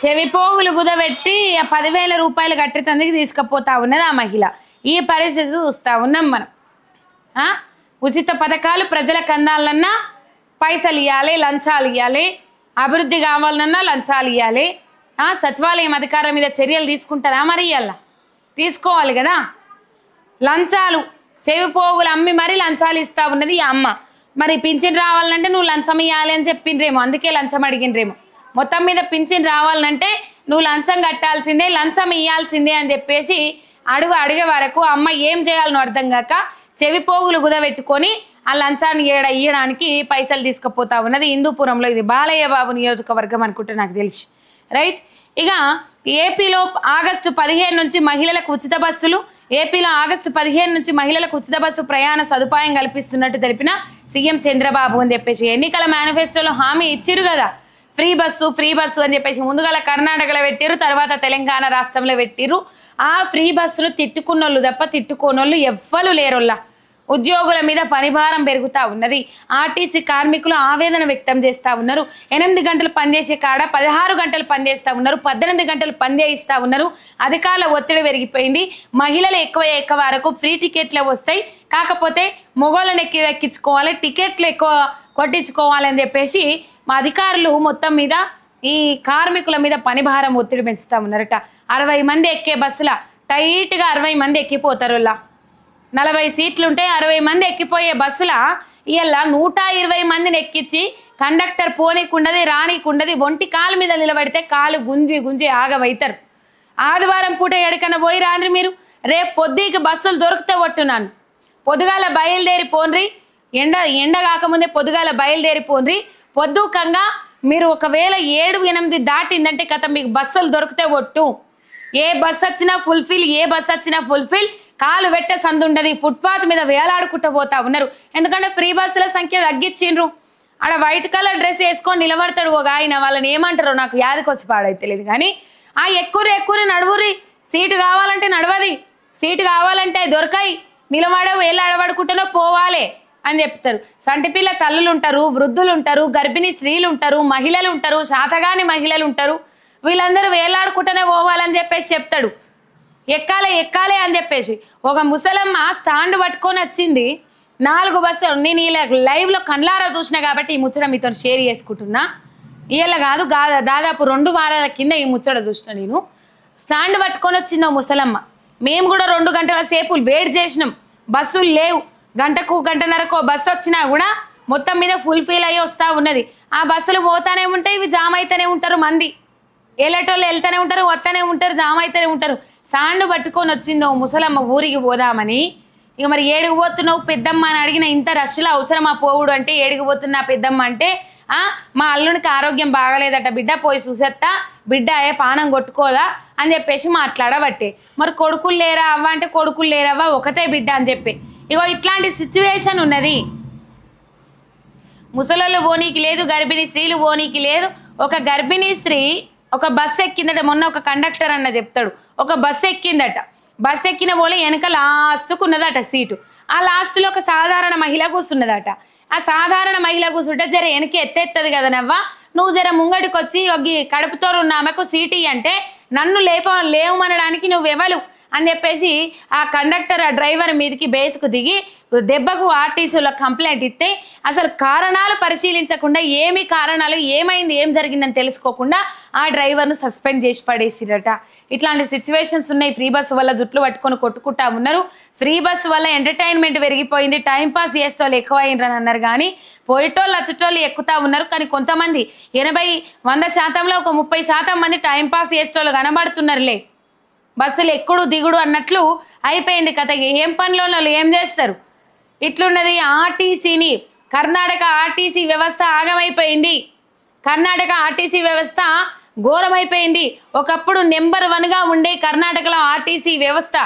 చెవిపోగులు కుదబెట్టి 10,000 రూపాయలు కట్టేందుకు తీసుకుపోతా ఉన్నది ఆ మహిళ. ఈ పరిస్థితి చూస్తా ఉన్నాం మనం. ఉచిత పథకాలు ప్రజలకు అందాలన్నా పైసలు ఇవ్వాలి, లంచాలు ఇవ్వాలి, అభివృద్ధి కావాలన్నా లంచాలు ఇవ్వాలి. సచివాలయం అధికారం మీద చర్యలు తీసుకుంటారా? మరి ఇవ్వాల తీసుకోవాలి కదా. లంచాలు చెవిపోగులు అమ్మి మరి లంచాలు ఇస్తా ఉన్నది ఈ అమ్మ. మరి పింఛన్ రావాలంటే నువ్వు లంచం ఇవ్వాలి అని చెప్పిండ్రేమో, అందుకే లంచం అడిగినరేమో. మొత్తం మీద పింఛన్ రావాలంటే నువ్వు లంచం కట్టాల్సిందే, లంచం ఇవ్వాల్సిందే అని చెప్పేసి అడిగే వరకు అమ్మ ఏం చేయాలనో అర్థం కాక చెవిపోగులు కుదబెట్టుకొని ఆ లంచాన్ని ఇవ్వడానికి పైసలు తీసుకుపోతా ఉన్నది హిందూపురంలో. ఇది బాలయ్య బాబు నియోజకవర్గం అనుకుంటే నాకు తెలిసి. రైట్. ఇక ఏపీలో ఆగస్టు 15 నుంచి మహిళలకు ఉచిత బస్సులు, ఏపీలో ఆగస్టు 15 నుంచి మహిళలకు ఉచిత బస్సు ప్రయాణ సదుపాయం కల్పిస్తున్నట్టు తెలిపిన సీఎం చంద్రబాబు అని చెప్పేసి ఎన్నికల మేనిఫెస్టోలో హామీ ఇచ్చిరు కదా, ఫ్రీ బస్సు అని చెప్పేసి. ముందుగా కర్ణాటకలో పెట్టిరు, తర్వాత తెలంగాణ రాష్ట్రంలో పెట్టిరు. ఆ ఫ్రీ బస్సులు తిట్టుకున్నోళ్ళు తప్ప తిట్టుకోనోళ్ళు ఎవ్వరు లేరుల్లా. ఉద్యోగుల మీద పనిభారం పెరుగుతూ ఉన్నది. ఆర్టీసీ కార్మికులు ఆవేదన వ్యక్తం చేస్తూ ఉన్నారు. 8 గంటలు పనిచేసే కాడ 16 గంటలు పనిచేస్తూ ఉన్నారు, 18 గంటలు పనిచేయిస్తూ ఉన్నారు. అధికారుల ఒత్తిడి పెరిగిపోయింది. మహిళలు ఎక్కువ వరకు ఫ్రీ టికెట్లు వస్తాయి, కాకపోతే మొగోళ్ళని ఎక్కించుకోవాలి, టికెట్లు ఎక్కువ కొట్టించుకోవాలి అని చెప్పేసి మా అధికారులు మొత్తం మీద ఈ కార్మికుల మీద పనిభారం ఒత్తిడి పెంచుతూ ఉన్నారట. 60 మంది ఎక్కే బస్సుల టైట్గా 60 మంది ఎక్కిపోతారులా. 40 సీట్లు ఉంటే 60 మంది ఎక్కిపోయే బస్సుల ఇలా 120 మందిని ఎక్కించి కండక్టర్ పోనీకుండది రానీకుండది ఒంటి కాలు మీద నిలబడితే కాలు గుంజి గుంజి ఆగమవుతారు. ఆదివారం పూట ఎక్కడికన్నా పోయి రాండ్రి మీరు, రేపు పొద్దుకి బస్సులు దొరికితే ఒట్టున్నాను. పొద్దుగాల బయలుదేరి పోన్రి, ఎండ కాకముందే పొద్దుగాల బయలుదేరి పోన్రి. పొద్దుకంగా మీరు ఒకవేళ 7-8 దాటిందంటే కథ మీకు బస్సులు దొరికితే ఒట్టు. ఏ బస్సు వచ్చినా ఫుల్ఫిల్, ఏ బస్సు వచ్చినా ఫుల్ఫిల్. కాలు పెట్టే సందు ఉండదు, ఫుట్పాత్ మీద వేలాడుకుంటూ పోతా ఉన్నారు. ఎందుకంటే ఫ్రీ బస్సుల సంఖ్య తగ్గించిండ్రు. ఆడ వైట్ కలర్ డ్రెస్ వేసుకొని నిలబడతాడు ఒక ఆయన, వాళ్ళని ఏమంటారో నాకు యాదకొచ్చి పాడైతలేదు కానీ, ఎక్కువ నడువురి, సీటు కావాలంటే నడవది, సీటు కావాలంటే దొరకాయి, నిలబడ వేలాడబడుకుంటూనో పోవాలి అని చెప్తారు. సంటిపిల్ల తల్లులు ఉంటారు, వృద్ధులు ఉంటారు, గర్భిణీ స్త్రీలు ఉంటారు, మహిళలు ఉంటారు, శాతగాని మహిళలు ఉంటారు. వీళ్ళందరూ వేలాడుకుంటూనే పోవాలని చెప్పేసి చెప్తాడు. ఎక్కాలే అని చెప్పేసి ఒక ముసలమ్మ స్టాండ్ పట్టుకొని వచ్చింది. 4 బస్సులు నేను ఇలా లైవ్లో కళ్ళారా చూసినా కాబట్టి ఈ ముచ్చట మీతో షేర్ చేసుకుంటున్నా. ఇలా కాదు దాదాపు 2 వారాల కింద ఈ ముచ్చట చూసిన నేను. స్టాండ్ పట్టుకొని వచ్చిందో ముసలమ్మ. మేము కూడా 2 గంటల సేపు వెయిట్ చేసినాం, బస్సులు లేవు. గంటన్నరకు బస్సు వచ్చినా కూడా మొత్తం మీద ఫుల్ఫిల్ అయ్యి వస్తూ ఉన్నది. ఆ బస్సులు పోతానే ఉంటాయి, ఇవి జామ్ అయితేనే ఉంటారు, మంది వెళ్ళేటోళ్ళు వెళ్తూనే ఉంటారు, వస్తూనే ఉంటారు, జామ్ అయితేనే ఉంటారు. స్టాండ్ పట్టుకొని వచ్చిందో ముసలమ్మ ఊరికి పోదామని. ఇక మరి ఏడికి పోతున్నావు పెద్దమ్మ అని అడిగిన, ఇంత రష్లో అవసరమా పోవుడు అంటే, ఏడికి పోతున్నా పెద్దమ్మ అంటే, మా అల్లునికి ఆరోగ్యం బాగలేదట బిడ్డ, పోయి చూసేస్తా, బిడ్డ పానం కొట్టుకోదా అని చెప్పేసి మాట్లాడబట్టే. మరి కొడుకులు లేరా అవ్వ అంటే, కొడుకులు లేరవ్వ ఒకతే బిడ్డ అని చెప్పి. ఇగో ఇట్లాంటి సిచ్యువేషన్ ఉన్నది. ముసలోళ్ళు పోనీకి లేదు, గర్భిణీ స్త్రీలు పోనీకి లేదు. ఒక గర్భిణీ స్త్రీ ఒక బస్సు ఎక్కిందట, మొన్న ఒక కండక్టర్ అన్న చెప్తాడు, ఒక బస్సు ఎక్కిందట. బస్సు ఎక్కిన పోలే వెనక లాస్ట్కు ఉన్నదట సీటు. ఆ లాస్ట్లో ఒక సాధారణ మహిళ కూర్చున్నదట. ఆ సాధారణ మహిళ కూర్చుంటే జర వెనక ఎత్తేస్తుంది కదా నవ్వ, నువ్వు జర ముంగడికి వచ్చి కడుపుతో ఉన్న ఆమెకు సీటు అంటే నన్ను లేవమనడానికి నువ్వెవలు అని చెప్పేసి ఆ కండక్టర్ ఆ డ్రైవర్ మీదకి బేసుకు దిగి దెబ్బకు ఆర్టీసీలో కంప్లైంట్ ఇస్తే, అసలు కారణాలు పరిశీలించకుండా ఏమి కారణాలు ఏమైంది ఏం జరిగిందని తెలుసుకోకుండా ఆ డ్రైవర్ను సస్పెండ్ చేసి పడేసిరట. ఇట్లాంటి సిచ్యువేషన్స్ ఉన్నాయి. ఫ్రీ బస్సు వల్ల జుట్లు పట్టుకొని కొట్టుకుంటా ఉన్నారు. ఫ్రీ బస్సు వల్ల ఎంటర్టైన్మెంట్ పెరిగిపోయింది, టైంపాస్ చేసేవాళ్ళు ఎక్కువ అయినరని అన్నారు. కానీ పోయేటోళ్ళు వచ్చేటోళ్ళు ఎక్కుతా ఉన్నారు. కానీ కొంతమంది 80-100% ఒక 30% మంది టైంపాస్ చేసేటోళ్ళు కనబడుతున్నారులే. బస్సులు ఎక్కుడు దిగుడు అన్నట్లు అయిపోయింది కథ. ఏం పనిలో ఏం చేస్తారు? ఇట్లున్నది ఆర్టీసీని. కర్ణాటక ఆర్టీసీ వ్యవస్థ ఆగమైపోయింది. కర్ణాటక ఆర్టీసీ వ్యవస్థ ఘోరమైపోయింది. ఒకప్పుడు నెంబర్ 1గా ఉండే కర్ణాటకలో ఆర్టీసీ వ్యవస్థ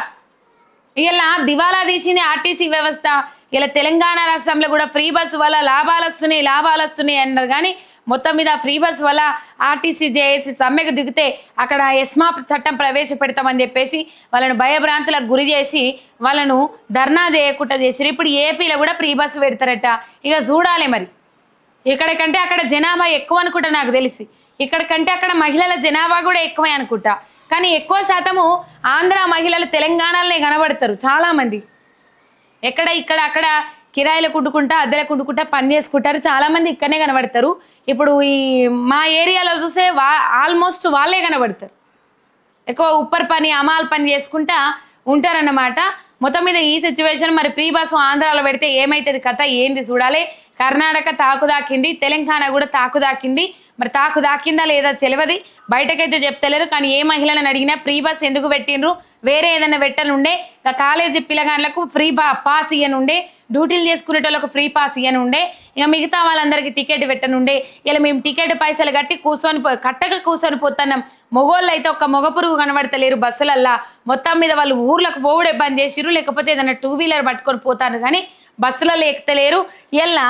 ఇలా దివాలా తీసింది. ఆర్టీసీ వ్యవస్థ ఇలా తెలంగాణ రాష్ట్రంలో కూడా ఫ్రీ బస్సు వల్ల లాభాలు వస్తున్నాయి అన్నారు. కానీ మొత్తం మీద ఫ్రీ బస్ వల్ల ఆర్టీసీ జేఏసీ సమ్మెకు దిగితే అక్కడ ఎస్మా చట్టం ప్రవేశపెడతామని చెప్పేసి వాళ్ళను భయభ్రాంతులకు గురి చేసి వాళ్ళను ధర్నా చేయకుండా చేసారు. ఇప్పుడు ఏపీలో కూడా ఫ్రీ బస్సు పెడతారట. ఇక చూడాలి మరి. ఇక్కడికంటే అక్కడ జనాభా ఎక్కువ అనుకుంటా నాకు తెలిసి. ఇక్కడికంటే అక్కడ మహిళల జనాభా కూడా ఎక్కువే అనుకుంటా. కానీ ఎక్కువ శాతము ఆంధ్ర మహిళలు తెలంగాణలోనే కనబడతారు చాలామంది. అక్కడ కిరాయిలు కుట్టుకుంటా అద్దెలు కుట్టుకుంటా పని చేసుకుంటారు చాలామంది, ఇక్కడనే కనబడతారు. ఇప్పుడు ఈ మా ఏరియాలో చూస్తే ఆల్మోస్ట్ వాళ్ళే కనబడతారు. ఎక్కువ ఉప్పర్ పని అమాల్ పని చేసుకుంటా ఉంటారన్నమాట. మొత్తం మీద ఈ సిచ్యువేషన్ మరి ఫ్రీ బస్సు ఆంధ్రాలో పెడితే ఏమైతుంది కథ ఏంది చూడాలి. కర్ణాటక తాకుదాకింది, తెలంగాణ కూడా తాకుదాకింది. మరి తాకుదాకిందా లేదా తెలియదు, బయటకైతే చెప్తలేరు. కానీ ఏ మహిళలను అడిగినా ఫ్రీ బస్ ఎందుకు పెట్టినరు, వేరే ఏదైనా పెట్టనుండే, కాలేజీ పిల్లగాళ్ళకు ఫ్రీ పాస్ ఇయ్యనుండే, డ్యూటీలు చేసుకునేటోళ్ళకు ఫ్రీ పాస్ ఇయ్యనుండే, ఇక మిగతా వాళ్ళందరికీ టికెట్ పెట్టనుండే. ఇలా మేము టికెట్ పైసలు కట్టి కూర్చొని పోతున్నాం. మొగోళ్ళు అయితే ఒక మొగ పురుగు కనబడతలేరు బస్సులల్లా. మొత్తం మీద వాళ్ళు ఊర్లకు పోవుడే బంద్ చేసిరు, లేకపోతే ఏదైనా 2 వీలర్ పట్టుకొని పోతారు కానీ బస్సులలో ఎక్కుతలేరు. ఇలా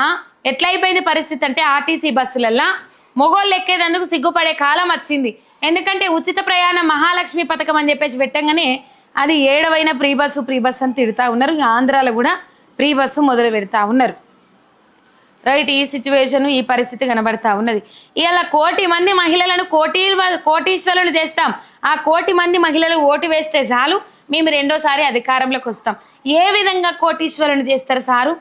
ఎట్లయిపోయింది పరిస్థితి అంటే ఆర్టీసీ బస్సులల్లా మొగోళ్ళు ఎక్కేదందుకు సిగ్గుపడే కాలం వచ్చింది. ఎందుకంటే ఉచిత ప్రయాణ మహాలక్ష్మి పథకం అని చెప్పేసి పెట్టంగానే అది ఏడవైన ఫ్రీ బస్సు అని తిడుతూ ఉన్నారు. ఆంధ్రాలో కూడా ఫ్రీ బస్సు మొదలు పెడతా ఉన్నారు. రైట్, ఈ సిచ్యువేషన్ ఈ పరిస్థితి కనబడతా ఉన్నది. ఇలా 1 కోటి మంది మహిళలను కోటీశ్వరులను చేస్తాం. ఆ 1 కోటి మంది మహిళలు ఓటు వేస్తే చాలు మేము రెండోసారి అధికారంలోకి వస్తాం. ఏ విధంగా కోటీశ్వరులను చేస్తారు సారు?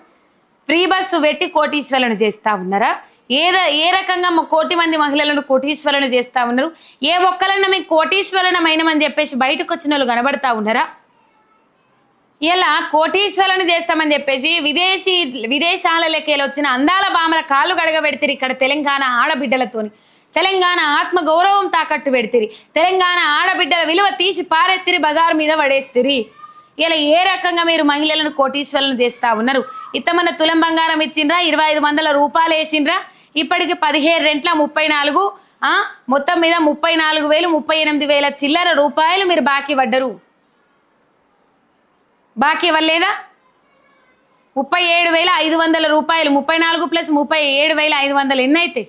ఫ్రీ బస్సు పెట్టి కోటీశ్వరులను చేస్తా ఉన్నారా? ఏ రకంగా 1 కోటి మంది మహిళలను కోటీశ్వరులను చేస్తా ఉన్నారు? ఏ ఒక్కలన్నా మీకు కోటీశ్వరణమైనమని చెప్పేసి బయటకు వచ్చిన వాళ్ళు కనబడతా ఉన్నారా? ఇలా కోటీశ్వరులను చేస్తామని చెప్పేసి విదేశాలకి వచ్చిన అందాల బామల కాళ్ళు గడగబెడితే ఇక్కడ తెలంగాణ ఆడబిడ్డలతోని తెలంగాణ ఆత్మ గౌరవం తాకట్టు పెడితిరి, తెలంగాణ ఆడబిడ్డల విలువ తీసి పారెత్తిరి, బజార్ మీద పడేస్తిరి. ఇలా ఏ రకంగా మీరు మహిళలను కోటీశ్వరులను చేస్తా ఉన్నారు? ఇత్తమన్న తులం బంగారం ఇచ్చిండ్రా, 2500 రూపాయలు వేసిండ్రా, ఇప్పటికి 17 రెంట్ల 34, మొత్తం మీద 34,000 38,000 చిల్లర రూపాయలు మీరు బాకీ పడ్డరు. బాకీ ఇవ్వలేదా? 37,500 రూపాయలు, 34 ప్లస్ 37,500 ఎన్ని అయితే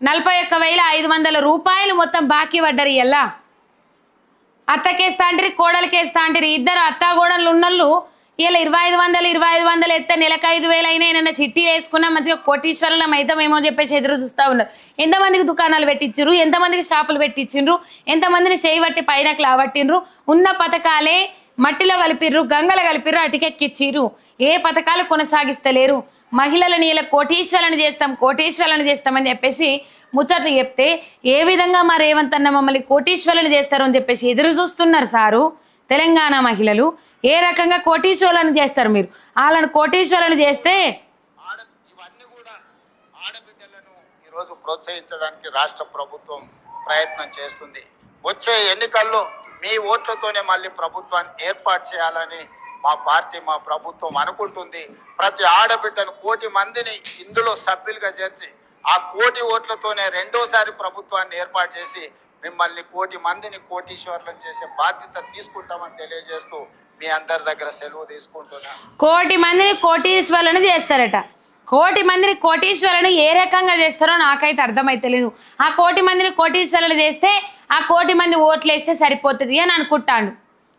41,500 రూపాయలు మొత్తం బాకీ పడ్డరు. ఇలా అత్తకేస్తా అంటారు, కోడలికేస్తా అంటారు. ఇద్దరు అత్తాగోడలు ఉన్నోళ్ళు ఇలా 2,500 ఎత్తే నెలకు 5,000 అయినా ఏమన్నా చిట్టీలు వేసుకున్నా మంచిగా కోటీశ్వరులం అవుతామేమో చెప్పేసి ఎదురు చూస్తూ ఉన్నారు. ఎంతమందికి దుకాణాలు పెట్టించారు, ఎంతమందికి షాపులు పెట్టించిండ్రు, ఎంతమందిని చేయబట్టి పైనకు లావట్టిండ్రు. ఉన్న పథకాలే మట్టిలో కలిపిర్రు, గంగలో కలిపిర్రు, అటికెక్కిచ్చిర్రు. ఏ పథకాలు కొనసాగిస్తలేరు. మహిళలని ఇలా కోటీశ్వరులను చేస్తామని చెప్పేసి ముచ్చట్లు చెప్తే ఏ విధంగా మా రేవంత్ అన్న మమ్మల్ని కోటీశ్వరులను చేస్తారు అని చెప్పేసి ఎదురు చూస్తున్నారు సారు. తెలంగాణ మహిళలు ఏ రకంగా కోటీశ్వరులను చేస్తారు? మీరు వాళ్ళని కోటీశ్వరులను చేస్తే ఇవన్నీ కూడా ఆడబిడ్డలను ఈరోజు ప్రోత్సహించడానికి రాష్ట్ర ప్రభుత్వం ప్రయత్నం చేస్తుంది. వచ్చే ఎన్నికల్లో మీ ఓట్లతోనే మళ్ళీ ప్రభుత్వాన్ని ఏర్పాటు చేయాలని మా పార్టీ, మా ప్రభుత్వం అనుకుంటుంది. ప్రతి ఆడబిడ్డను 1 కోటి మందిని ఇందులో సభ్యులుగా చేర్చి ఆ 1 కోటి ఓట్లతోనే రెండోసారి ప్రభుత్వాన్ని ఏర్పాటు చేసి మిమ్మల్ని 1 కోటి మందిని కోటీశ్వరులను చేసే బాధ్యత తీసుకుంటామని తెలియజేస్తూ మీ అందరి దగ్గర సెలవు తీసుకుంటున్నా. 1 కోటి మందిని కోటీశ్వరులను చేస్తారట. 1 కోటి మందిని కోటీశ్వరులను ఏ రకంగా చేస్తారో నాకైతే అర్థమైతలేదు. ఆ 1 కోటి మందిని కోటీశ్వరులు చేస్తే ఆ 1 కోటి మంది ఓట్లు వేస్తే సరిపోతుంది అని అనుకుంటాడు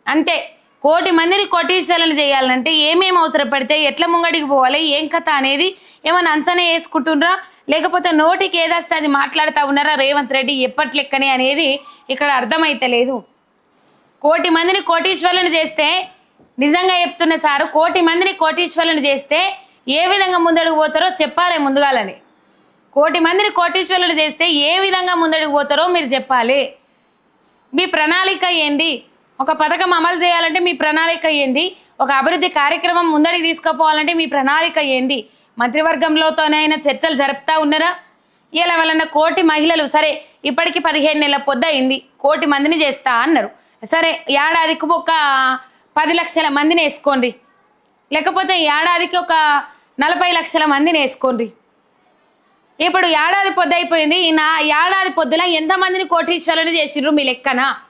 అంతే. 1 కోటి మందిని కోటీశ్వరులను చేయాలంటే ఏమేమి అవసరపడితే, ఎట్లా ముంగడికి పోవాలి, ఏం కథ అనేది ఏమైనా అంచనా వేసుకుంటుండ్రా, లేకపోతే నోటికి ఏదొస్తే అది మాట్లాడుతూ ఉన్నారా రేవంత్ రెడ్డి ఎప్పట్లెక్కనే అనేది ఇక్కడ అర్థమైతలేదు. 1 కోటి మందిని కోటీశ్వరులను చేస్తే నిజంగా చెప్తున్న సారు, 1 కోటి మందిని కోటీశ్వరులను చేస్తే ఏ విధంగా ముందడుగు పోతారో చెప్పాలి ముందుగాలని. 1 కోటి మందిని కోటీశ్వరులు చేస్తే ఏ విధంగా ముందడుగు పోతారో మీరు చెప్పాలి. మీ ప్రణాళిక ఏంది? ఒక పథకం అమలు చేయాలంటే మీ ప్రణాళిక ఏంది? ఒక అభివృద్ధి కార్యక్రమం ముందడికి తీసుకుపోవాలంటే మీ ప్రణాళిక ఏంది? మంత్రివర్గంలోతోనైనా చర్చలు జరుపుతూ ఉన్నారా? ఇలా వలన 1 కోటి మహిళలు సరే ఇప్పటికి 15 నెలల పొద్దు అయింది, 1 కోటి మందిని చేస్తా అన్నారు. సరే ఏడాదికి ఒక 10 లక్షల మందిని వేసుకోండి, లేకపోతే ఏడాదికి ఒక 40 లక్షల మందిని వేసుకోండి. ఇప్పుడు ఏడాది పొద్దు అయిపోయింది. ఈ ఏడాది పొద్దులా ఎంతమందిని కోటీశ్వరులు చేసిండ్రు మీ లెక్కన? 1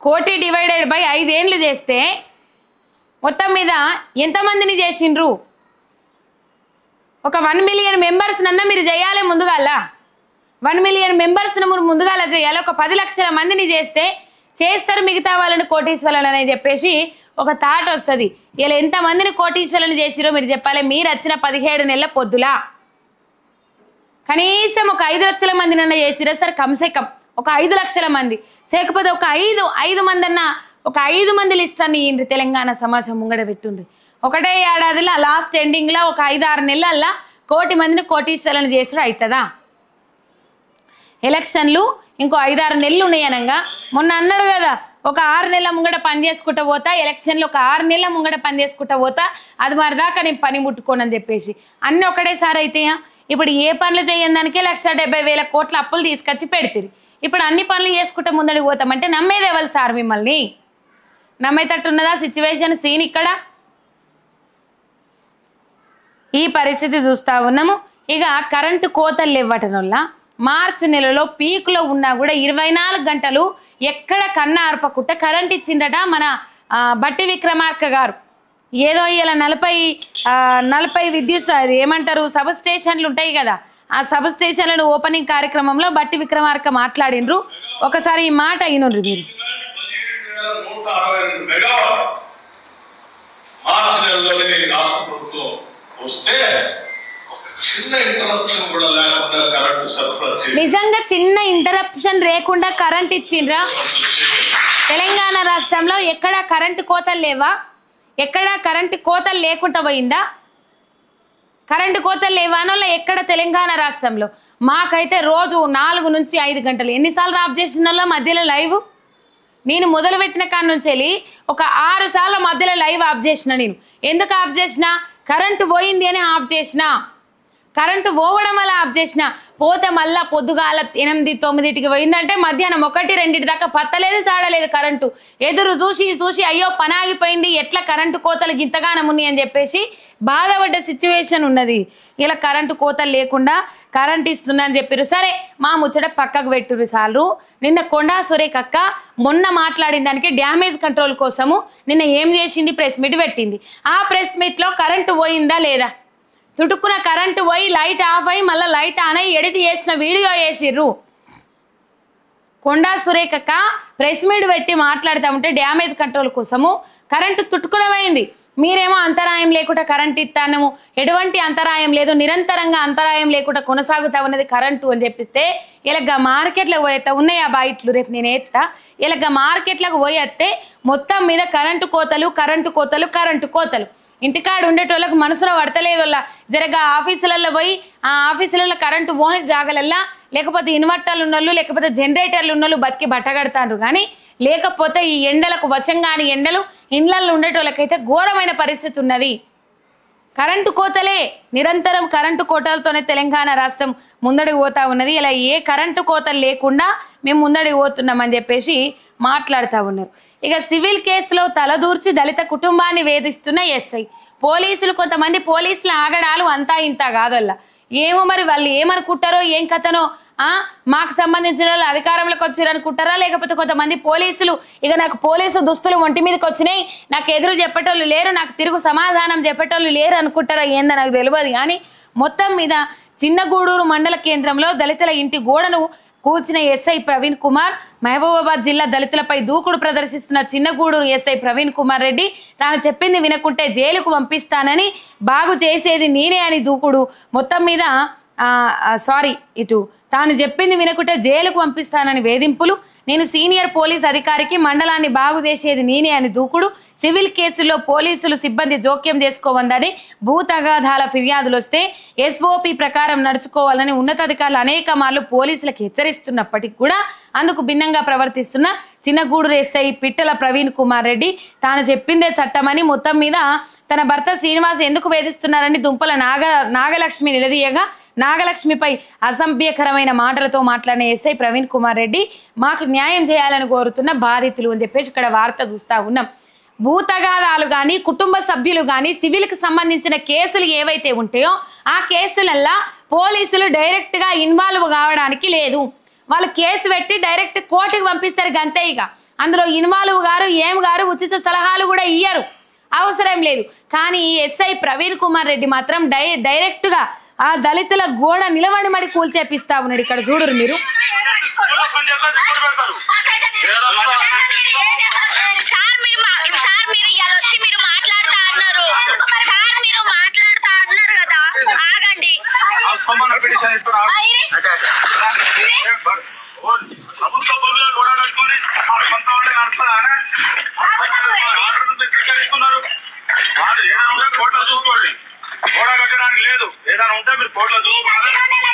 కోటి డివైడెడ్ బై 5 ఏండ్లు చేస్తే మొత్తం మీద ఎంతమందిని చేసిండ్రు? ఒక 1 మిలియన్ మెంబర్స్ నన్నా మీరు చేయాలి ముందుగాల. 1 మిలియన్ మెంబర్స్ని మీరు ముందుగాల చేయాలి. ఒక 10 లక్షల మందిని చేస్తారు మిగతా వాళ్ళని కోటీశ్వరులు అని చెప్పేసి ఒక థాట్ వస్తుంది. ఇలా ఎంతమందిని కోటీశ్వరులను చేసిరో మీరు చెప్పాలి. మీరు వచ్చిన 17 నెలల పొద్దులా కనీసం ఒక 5 లక్షల మందినన్నా చేసిరా సార్? కమ్సే కమ్ ఒక 5 లక్షల మంది, లేకపోతే ఒక 5 మంది అన్న, ఒక 5 మంది లిస్టాన్ని తెలంగాణ సమాజం ముంగడ పెట్టుండ్రి. ఒకటే ఏడాదిలో లాస్ట్ ఎండింగ్లో ఒక 5-6 నెలల్లో 1 కోటి మందిని కోటీశ్వరులను చేసుడు అవుతుందా? ఎలక్షన్లు ఇంకో 5-6 నెలలు ఉన్నాయనగా మొన్న అన్నాడు కదా, ఒక 6 నెలల ముంగడ పని చేసుకుంటూ పోతా, ఎలక్షన్లు ఒక 6 నెలల ముంగడ పని చేసుకుంటూ పోతా, అది మరి దాకా నేను పని ముట్టుకోనని చెప్పేసి అన్నీ ఒకటేసారి అయితాయా? ఇప్పుడు ఏ పనులు చేయడానికి 1,70,000 కోట్ల అప్పులు తీసుకొచ్చి పెడతారు. ఇప్పుడు అన్ని పనులు చేసుకుంటే ముందడికి పోతామంటే నమ్మేది ఎవరు సార్? మిమ్మల్ని నమ్మేటట్టున్నదా సిచ్యువేషన్ సీన్? ఇక్కడ ఈ పరిస్థితి చూస్తూ ఉన్నాము. ఇక కరెంటు కోతలు ఇవ్వటం వల్ల మార్చి నెలలో పీక్లో ఉన్నా కూడా 24 గంటలు ఎక్కడ కన్నా ఆర్పకుండా కరెంట్ ఇచ్చిందట మన బట్టి విక్రమార్క గారు. ఏదో ఇలా 40 విద్యుత్ అది ఏమంటారు సబ్ స్టేషన్లు ఉంటాయి కదా, ఆ సబ్ స్టేషన్లను ఓపెనింగ్ కార్యక్రమంలో బట్టి విక్రమార్క మాట్లాడినరు. ఒకసారి ఈ మాట అయినరు మీరు. నిజంగా చిన్న ఇంటరప్షన్ లేకుండా కరెంట్ ఇచ్చిండ్రా? తెలంగాణ రాష్ట్రంలో ఎక్కడ కరెంటు కోతలు లేవా? ఎక్కడ కరెంటు కోతలు లేకుండా పోయిందా? కరెంటు కోతలు లేవానో ఎక్కడ తెలంగాణ రాష్ట్రంలో? మాకైతే రోజు 4 నుంచి 5 గంటలు ఎన్నిసార్లు ఆఫ్ చేసిన మధ్యలో లైవ్ నేను మొదలుపెట్టిన కాడి నుంచి వెళ్ళి ఒక 6 సార్ల మధ్యలో లైవ్ ఆఫ్ చేసిన. నేను ఎందుకు ఆఫ్ చేసిన? కరెంటు పోయింది అని ఆఫ్ చేసిన. కరెంటు పోవడం వల్ల ఆఫ్ చేసిన. పోతే మళ్ళీ పొద్దుగాల 8, 9కి పోయిందంటే మధ్యాహ్నం 1, 2 దాకా పత్తలేదు, సాడలేదు కరెంటు. ఎదురు చూసి అయ్యో పని ఆగిపోయింది, ఎట్లా కరెంటు కోతలు గింతగానం ఉన్నాయి అని చెప్పేసి బాధపడ్డ సిచ్యువేషన్ ఉన్నది. ఇలా కరెంటు కోతలు లేకుండా కరెంట్ ఇస్తున్నా అని చెప్పారు. సరే మా ముచ్చట పక్కకు పెట్టురు సార్లు. నిన్న కొండా సురేఖ అక్క మొన్న మాట్లాడిన దానికి డ్యామేజ్ కంట్రోల్ కోసము నిన్న ఏం చేసింది? ప్రెస్ మీట్ పెట్టింది. ఆ ప్రెస్ మీట్లో కరెంటు పోయిందా లేదా? తుడుక్కున కరెంటు పోయి లైట్ ఆఫ్ అయ్యి మళ్ళీ లైట్ ఆన్ అయ్యి ఎడిట్ చేసిన వీడియో వేసిర్రు. కొండా సురేఖక్క ప్రెస్ మీట్ పెట్టి మాట్లాడుతూ ఉంటే డ్యామేజ్ కంట్రోల్ కోసము కరెంటు తుట్టుకునమైంది. మీరేమో అంతరాయం లేకుండా కరెంట్ ఇస్తాము, ఎటువంటి అంతరాయం లేదు, నిరంతరంగా అంతరాయం లేకుండా కొనసాగుతా ఉన్నది కరెంటు అని చెప్పిస్తే ఇలాగ మార్కెట్లకు పోయేస్తా ఉన్నాయా బయట్లు? రేపు నేను వేస్తా. ఇలాగ మార్కెట్లకు పోయేస్తే మొత్తం మీద కరెంటు కోతలు. ఇంటికాడ ఉండేటోళ్ళకు మనసులో పడతలేదు. వాళ్ళ జరగా ఆఫీసులలో పోయి ఆ ఆఫీసులలో కరెంటు పోని జాగలల్లా లేకపోతే ఇన్వర్టర్లు ఉన్నోళ్ళు లేకపోతే జనరేటర్లు ఉన్నోళ్ళు బతికి బట్టగడతారు. కానీ లేకపోతే ఈ ఎండలకు వశంగాని ఎండలు ఇండ్లల్లో ఉండేటోళ్ళకైతే ఘోరమైన పరిస్థితి ఉన్నది. కరెంటు కోతలే, నిరంతరం కరెంటు కోతలతోనే తెలంగాణ రాష్ట్రం ముందడికి పోతా ఉన్నది. ఇలా ఏ కరెంటు కోతలు లేకుండా మేము ముందడికి పోతున్నామని చెప్పేసి మాట్లాడుతూ ఉన్నారు. ఇక సివిల్ కేసులో తలదూర్చి దళిత కుటుంబాన్ని వేధిస్తున్న ఎస్ఐ. పోలీసులు కొంతమంది పోలీసుల ఆగడాలు అంతా ఇంత కాదల్లా. ఏమో మరి వాళ్ళు ఏమనుకుంటారో ఏం కథనో. మాకు సంబంధించిన వాళ్ళు అధికారంలోకి వచ్చారనుకుంటారా? లేకపోతే కొంతమంది పోలీసులు ఇక నాకు పోలీసు దుస్తులు ఒంటి మీదకి వచ్చినాయి, నాకు ఎదురు చెప్పేటోళ్ళు లేరు, నాకు తిరుగు సమాధానం చెప్పేటోళ్ళు లేరు అనుకుంటారా ఏందో నాకు తెలియదు. కానీ మొత్తం మీద చిన్నగూడూరు మండల కేంద్రంలో దళితుల ఇంటి గోడను కూల్చిన ఎస్ఐ ప్రవీణ్ కుమార్. మహబూబాబాద్ జిల్లా దళితులపై దూకుడు ప్రదర్శిస్తున్న చిన్నగూడూరు ఎస్ఐ ప్రవీణ్ కుమార్ రెడ్డి తాను చెప్పింది వినకుంటే జైలుకు పంపిస్తానని, బాగు చేసేది నేనే అని దూకుడు. మొత్తం మీద తాను చెప్పింది వినకుంటే జైలుకు పంపిస్తానని వేధింపులు. నేను సీనియర్ పోలీస్ అధికారికి మండలాన్ని బాగు చేసేది నేనే అని దూకుడు. సివిల్ కేసుల్లో పోలీసులు సిబ్బంది జోక్యం చేసుకోవద్దని భూ తగాదాల ఫిర్యాదులు వస్తే ఎస్ఓపి ప్రకారం నడుచుకోవాలని ఉన్నతాధికారులు అనేక మార్లు పోలీసులకు హెచ్చరిస్తున్నప్పటికీ కూడా అందుకు భిన్నంగా ప్రవర్తిస్తున్న చిన్నగూడూరు ఎస్ఐ పిట్టల ప్రవీణ్ కుమార్ రెడ్డి తాను చెప్పిందే చట్టమని మొత్తం మీద తన భర్త శ్రీనివాస్ ఎందుకు వేధిస్తున్నారని దుంపల నాగలక్ష్మి నిలదీయగా నాగలక్ష్మిపై అసభ్యకరమైన మాటలతో మాట్లాడిన ఎస్ఐ ప్రవీణ్ కుమార్ రెడ్డి మాకు న్యాయం చేయాలని కోరుతున్న బాధితులు అని చెప్పేసి ఇక్కడ వార్త చూస్తా ఉన్నాం. భూతగాదాలు కానీ కుటుంబ సభ్యులు కానీ సివిల్కి సంబంధించిన కేసులు ఏవైతే ఉంటాయో ఆ కేసులల్లా పోలీసులు డైరెక్ట్గా ఇన్వాల్వ్ కావడానికి లేదు. వాళ్ళు కేసు పెట్టి డైరెక్ట్ కోర్టుకు పంపిస్తారు గంతే. ఇక అందులో ఇన్వాల్వ్ గారు ఉచిత సలహాలు కూడా ఇయ్యరు, అవసరం లేదు. కానీ ఎస్ఐ ప్రవీణ్ కుమార్ రెడ్డి మాత్రం డైరెక్ట్గా ఆ దళితుల గోడ నిలబడి మరి కూల్చేపిస్తా ఉన్నాడు. ఇక్కడ చూడరు మీరు.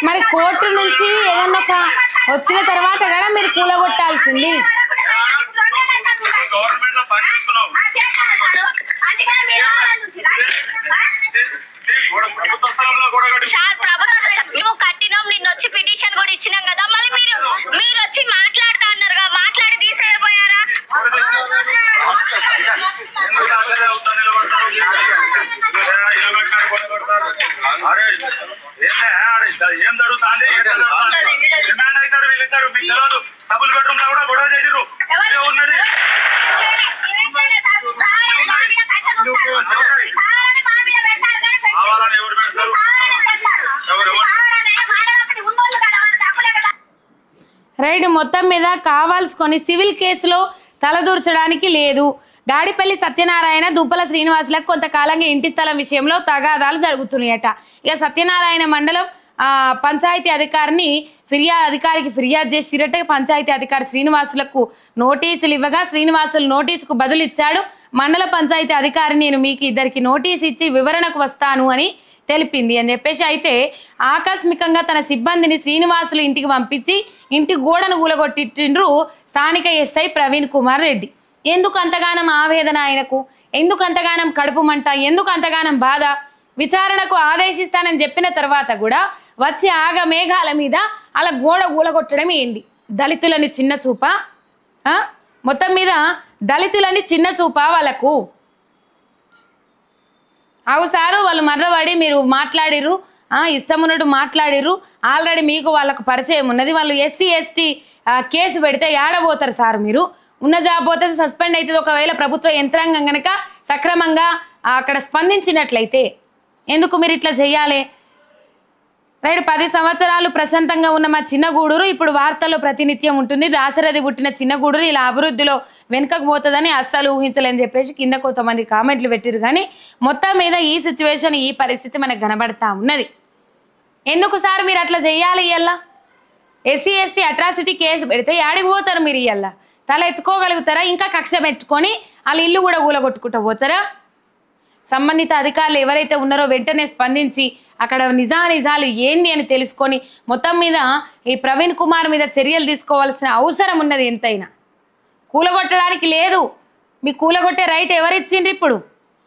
మరి కోర్టు నుంచి ఏదన్నా వచ్చిన తర్వాత కూడా మీరు కూలగొట్టాల్సింది. మేము కట్టినాం, నిన్న వచ్చి పిటిషన్ కూడా ఇచ్చినాం కదా, మళ్ళీ మీరు వచ్చి మాట్లాడుతా అన్నారుగా, మాట్లాడి తీసేయపోయారా? ఏం జరుగుతుంది? డిమాండ్ అవుతారు వీళ్ళిద్దరు, మీకు తెలియదు. డబుల్ బెడ్రూమ్ లో కూడా గొడవ చేసిర్రు. ఉన్నది ఎవరు పెడతారు? రైట్. మొత్తం మీద కావాల్సుకొని సివిల్ కేసులో తలదూర్చడానికి లేదు. గాడిపల్లి సత్యనారాయణ దుంపల శ్రీనివాసులకు కొంతకాలంగా ఇంటి స్థలం విషయంలో తగాదాలు జరుగుతున్నాయట. ఇక సత్యనారాయణ మండలం పంచాయతీ అధికారికి ఫిర్యాదు చేసిరట. పంచాయతీ అధికారి శ్రీనివాసులకు నోటీసులు ఇవ్వగా శ్రీనివాసులు నోటీసుకు బదులు ఇచ్చాడు. మండల పంచాయతీ అధికారి నేను మీకు ఇద్దరికి నోటీసు ఇచ్చి వివరణకు వస్తాను అని తెలిపింది అని చెప్పేసి. అయితే ఆకస్మికంగా తన సిబ్బందిని శ్రీనివాసులు ఇంటికి పంపించి ఇంటి గోడను కూలగొట్టిండ్రు స్థానిక ఎస్ఐ ప్రవీణ్ కుమార్ రెడ్డి. ఎందుకు అంతగానం ఆవేదన ఆయనకు, ఎందుకు అంతగానం కడుపు మంట, ఎందుకు అంతగానం బాధ? విచారణకు ఆదేశిస్తానని చెప్పిన తర్వాత కూడా వచ్చి ఆగమేఘాల మీద అలా గోడ కూలగొట్టడం ఏంది? దళితులని చిన్న చూప, మొత్తం మీద దళితులని చిన్న చూప వాళ్ళకు. అవుసారు వాళ్ళు మర్రబడి మీరు మాట్లాడిర్రు, ఇష్టమున్నట్టు మాట్లాడిర్రు. ఆల్రెడీ మీకు వాళ్ళకు పరిచయం ఉన్నది. వాళ్ళు ఎస్సీ ఎస్టీ కేసు పెడితే ఏడబోతారు సార్, మీరు ఉన్న జాబ్ పోతే సస్పెండ్ అవుతుంది. ఒకవేళ ప్రభుత్వ యంత్రాంగం కనుక సక్రమంగా అక్కడ స్పందించినట్లయితే ఎందుకు మీరు ఇట్లా చెయ్యాలి? రైట్, 10 సంవత్సరాలు ప్రశాంతంగా ఉన్న మా చిన్న గూడూరు ఇప్పుడు వార్తల్లో ప్రతినిత్యం ఉంటుంది. దాశరథి పుట్టిన చిన్న గూడూరు ఇలా అభివృద్ధిలో వెనుకకు పోతుందని అస్సలు ఊహించలేని చెప్పేసి కింద కొంతమంది కామెంట్లు పెట్టిరు. కానీ మొత్తం మీద ఈ సిచ్యువేషన్, ఈ పరిస్థితి మనకు కనబడతా ఉన్నది. ఎందుకు సార్ మీరు అట్లా చెయ్యాలి? ఇయ్యల్లా ఎస్సీ ఎస్టీ అట్రాసిటీ కేసు పెడితే యాడికి పోతారు మీరు? ఇయ్యల్లా తల ఎత్తుకోగలుగుతారా? ఇంకా కక్ష పెట్టుకొని వాళ్ళ ఇల్లు కూడా కూలగొట్టుకుంటూ పోతారా? సంబంధిత అధికారులు ఎవరైతే ఉన్నారో వెంటనే స్పందించి అక్కడ నిజానిజాలు ఏంది అని తెలుసుకొని మొత్తం మీద ఈ ప్రవీణ్ కుమార్ మీద చర్యలు తీసుకోవాల్సిన అవసరం ఉన్నది. ఎంతైనా కూలగొట్టడానికి లేదు, మీ కూలగొట్టే రైట్ ఎవరిచ్చిండ్రు? ఇప్పుడు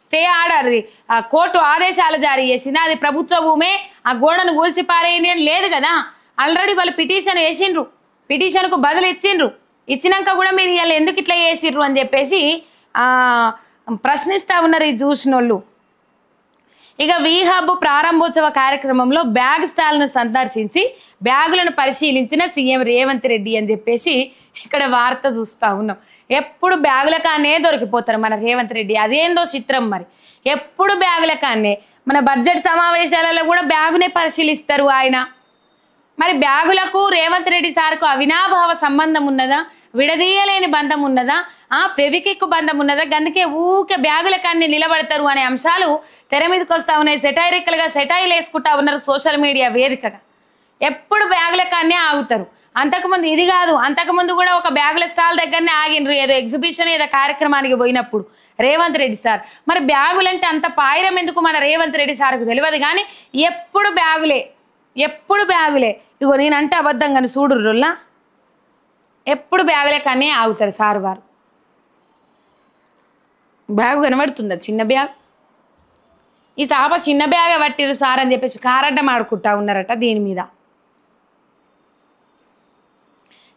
స్టే ఆర్డర్ది కోర్టు ఆదేశాలు జారీ చేసింది, అది ప్రభుత్వ భూమే, ఆ గోడను కూల్చి పారేయండి అని లేదు కదా. ఆల్రెడీ వాళ్ళు పిటిషన్ వేసిండ్రు, పిటిషన్కు బదులు ఇచ్చిండ్రు. ఇచ్చినాక కూడా మీరు ఇవాళ ఎందుకు ఇట్లా చేసిర్రు అని చెప్పేసి ప్రశ్నిస్తూ ఉన్నారు ఈ చూసిన వాళ్ళు. ఇక వీహబ్ ప్రారంభోత్సవ కార్యక్రమంలో బ్యాగ్ స్టాల్ను సందర్శించి బ్యాగులను పరిశీలించిన సీఎం రేవంత్ రెడ్డి అని చెప్పేసి ఇక్కడ వార్త చూస్తూ ఉన్నాం. ఎప్పుడు బ్యాగుల కానే దొరికిపోతారు మన రేవంత్ రెడ్డి, అదేందో చిత్రం. మరి ఎప్పుడు బ్యాగుల కానే, మన బడ్జెట్ సమావేశాలలో కూడా బ్యాగునే పరిశీలిస్తారు ఆయన. మరి బ్యాగులకు రేవంత్ రెడ్డి సార్కు అవినాభావ సంబంధం ఉన్నదా? విడదీయలేని బంధం ఉన్నదా? ఫెవికిక్ బంధం ఉన్నదా? అందుకే ఊకే బ్యాగుల కన్నీ నిలబడతారు అనే అంశాలు తెర మీదకి వస్తూ ఉన్నాయి. సెటైరికల్గా సెటైల్ వేసుకుంటా ఉన్నారు సోషల్ మీడియా వేదికగా. ఎప్పుడు బ్యాగుల కన్నే ఆగుతారు. అంతకుముందు ఇది కాదు, అంతకుముందు కూడా ఒక బ్యాగుల స్టాల్ దగ్గరనే ఆగినరు, ఏదో ఎగ్జిబిషన్ ఏదో కార్యక్రమానికి పోయినప్పుడు రేవంత్ రెడ్డి సార్. మరి బ్యాగులంటే అంత పాయిరం ఎందుకు మన రేవంత్ రెడ్డి సార్కు తెలియదు. కానీ ఎప్పుడు బ్యాగులే, ఎప్పుడు బ్యాగులే. ఇగో నేనంటే అబద్ధం కానీ చూడుర్రుల్లా, ఎప్పుడు బ్యాగులే కానీ ఆగుతారు సార్ వారు. బ్యాగు కనబడుతుందా? చిన్న బ్యాగ్. ఈ తాప చిన్న బ్యాగ్ పట్టిరు సార్ అని చెప్పేసి కారడ్డం ఆడుకుంటా ఉన్నారట దీని మీద.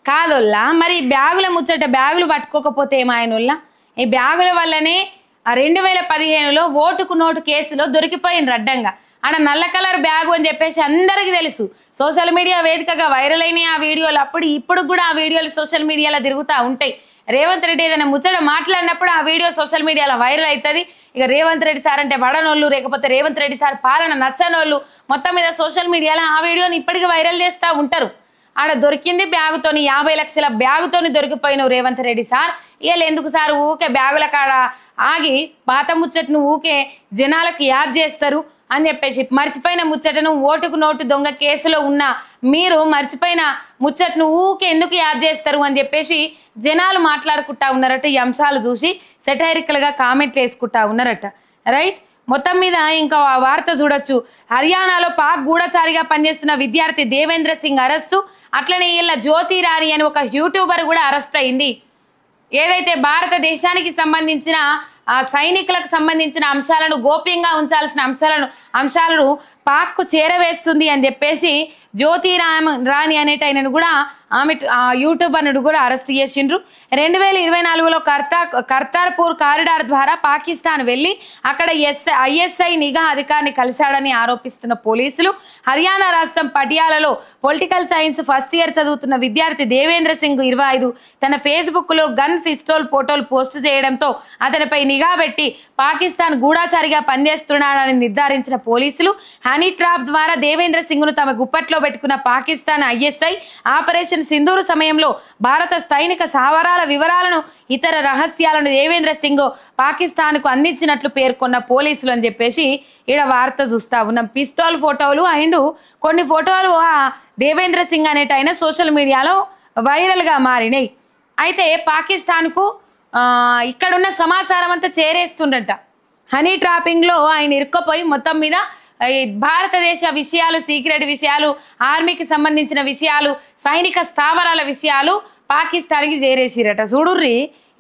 కాదోల్లా మరి బ్యాగుల ముచ్చట, బ్యాగులు పట్టుకోకపోతే ఏమాయనోళ్ళ? ఈ బ్యాగుల వల్లనే 2015లో ఓటుకు నోటు కేసులో దొరికిపోయింది అడ్డంగా. ఆడ నల్ల కలర్ బ్యాగు అని చెప్పేసి అందరికీ తెలుసు. సోషల్ మీడియా వేదికగా వైరల్ అయినాయి ఆ వీడియోలు. అప్పుడు ఇప్పుడు కూడా ఆ వీడియోలు సోషల్ మీడియాలో తిరుగుతూ ఉంటాయి. రేవంత్ రెడ్డి ఏదైనా ముచ్చట మాట్లాడినప్పుడు ఆ వీడియో సోషల్ మీడియాలో వైరల్ అవుతుంది. ఇక రేవంత్ రెడ్డి సార్ అంటే వడనోళ్ళు, లేకపోతే రేవంత్ రెడ్డి సార్ పాలన నచ్చనోళ్ళు మొత్తం మీద సోషల్ మీడియాలో ఆ వీడియోని ఇప్పటికీ వైరల్ చేస్తూ ఉంటారు. ఆడ దొరికింది బ్యాగుతోని, 50 లక్షల బ్యాగుతోని దొరికిపోయిన రేవంత్ రెడ్డి సార్. వీళ్ళు ఎందుకు సార్ ఊకే బ్యాగుల కాడ ఆగి పాత ముచ్చటను ఊకే జనాలకు యాద్ చేస్తారు అని చెప్పేసి, మర్చిపోయిన ముచ్చటను ఓటుకు నోటు దొంగ కేసులో ఉన్న మీరు మర్చిపోయిన ముచ్చటను ఊకే ఎందుకు యాద్ చేస్తారు అని చెప్పేసి జనాలు మాట్లాడుకుంటా ఉన్నారట. ఈ అంశాలు చూసి సెటైరికల్గా కామెంట్లు వేసుకుంటా ఉన్నారట. రైట్, మొత్తం మీద ఇంకా వార్త చూడొచ్చు. హర్యానాలో పాక్ గూఢచారిగా పనిచేస్తున్న విద్యార్థి దేవేంద్ర సింగ్ అరెస్టు. అట్లనే వీళ్ళ జ్యోతి రాణి అని ఒక యూట్యూబర్ కూడా అరెస్ట్ అయింది. ఏదైతే భారతదేశానికి సంబంధించిన సైనికులకు సంబంధించిన అంశాలను గోప్యంగా ఉంచాల్సిన అంశాలను పాక్కు చేరవేస్తుంది అని చెప్పేసి జ్యోతి రాణి అనేటైనను కూడా ఆమె యూట్యూబర్ను కూడా అరెస్ట్ చేసిండ్రు. 2024లో కర్తార్పూర్ కారిడార్ ద్వారా పాకిస్తాన్ వెళ్ళి అక్కడ ISI నిఘా అధికారిని కలిశాడని ఆరోపిస్తున్న పోలీసులు హర్యానా రాష్ట్రం పటియాలలో పొలిటికల్ సైన్స్ ఫస్ట్ ఇయర్ చదువుతున్న విద్యార్థి దేవేంద్ర సింగ్ 25 తన ఫేస్బుక్లో గన్ పిస్టోల్ ఫోటోలు పోస్టు చేయడంతో అతనిపై నిఘా పెట్టి పాకిస్తాన్ గూఢాచారిగా పనిచేస్తున్నాడని నిర్ధారించిన పోలీసులు హనీ ట్రాప్ ద్వారా దేవేంద్ర సింగ్ను తమ గుప్పట్లో పెట్టుకున్న పాకిస్తాన్ ISI ఆపరేషన్ సింధూరు సమయంలో భారత సైనిక స్థావరాల వివరాలను ఇతర రహస్యాలను దేవేంద్ర సింగ్ పాకిస్తాన్కు అందించినట్లు పేర్కొన్న పోలీసులు అని చెప్పేసి ఈడ వార్త చూస్తా ఉన్నాం. పిస్తోల్ ఫోటోలు అండ్ కొన్ని ఫోటోలు దేవేంద్ర సింగ్ అనేటైన సోషల్ మీడియాలో వైరల్గా మారినాయి. అయితే పాకిస్తాన్కు ఇక్కడున్న సమాచారం అంతా చేరేస్తుండట. హనీ ట్రాపింగ్లో ఆయన ఇరుక్కపోయి మొత్తం మీద భారతదేశ విషయాలు, సీక్రెట్ విషయాలు, ఆర్మీకి సంబంధించిన విషయాలు, సైనిక స్థావరాల విషయాలు పాకిస్తాన్కి చేరేసిరట. చూడుర్రి,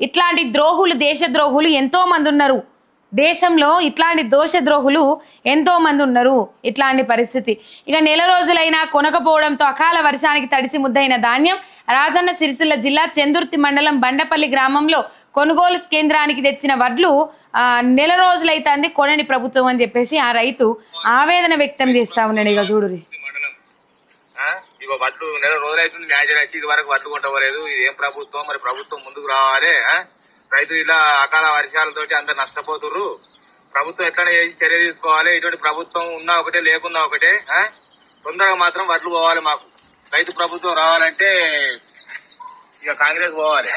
ఇట్లాంటి ద్రోహులు, దేశద్రోహులు ఎంతో మంది ఉన్నారు దేశంలో. ఇట్లాంటి దోషద్రోహులు ఎంతో మంది ఉన్నారు. ఇట్లాంటి పరిస్థితి ఇక నెల రోజులైనా కొనకపోవడంతో అకాల వర్షానికి తడిసి ముద్దైన ధాన్యం రాజన్న సిరిసిల్ల జిల్లా చెందుర్తి మండలం బండపల్లి గ్రామంలో కొనుగోలు కేంద్రానికి తెచ్చిన వడ్లు నెల రోజులైతుంది కొనని ప్రభుత్వం అని చెప్పేసి ఆ రైతు ఆవేదన వ్యక్తం చేస్తా ఉన్నాడు. ఇక చూడురి, ఇక వడ్లు నెల రోజులైతుంది మ్యాచ్ వచ్చి ఇది వరకు వడ్లు కొంటవలేదు. ఇది ఏం ప్రభుత్వం? మరి ప్రభుత్వం ముందుకు రావాలి. రైతులు ఇలా అకాల వర్షాలతోటి అందరు నష్టపోతుర్రు. ప్రభుత్వం ఎట్లనే చేసి చర్య తీసుకోవాలి. ఇటువంటి ప్రభుత్వం ఉన్నా ఒకటే, లేకున్నా ఒకటే. తొందరగా మాత్రం వడ్లు పోవాలి. మాకు రైతు ప్రభుత్వం రావాలంటే ఇక కాంగ్రెస్ పోవాలి.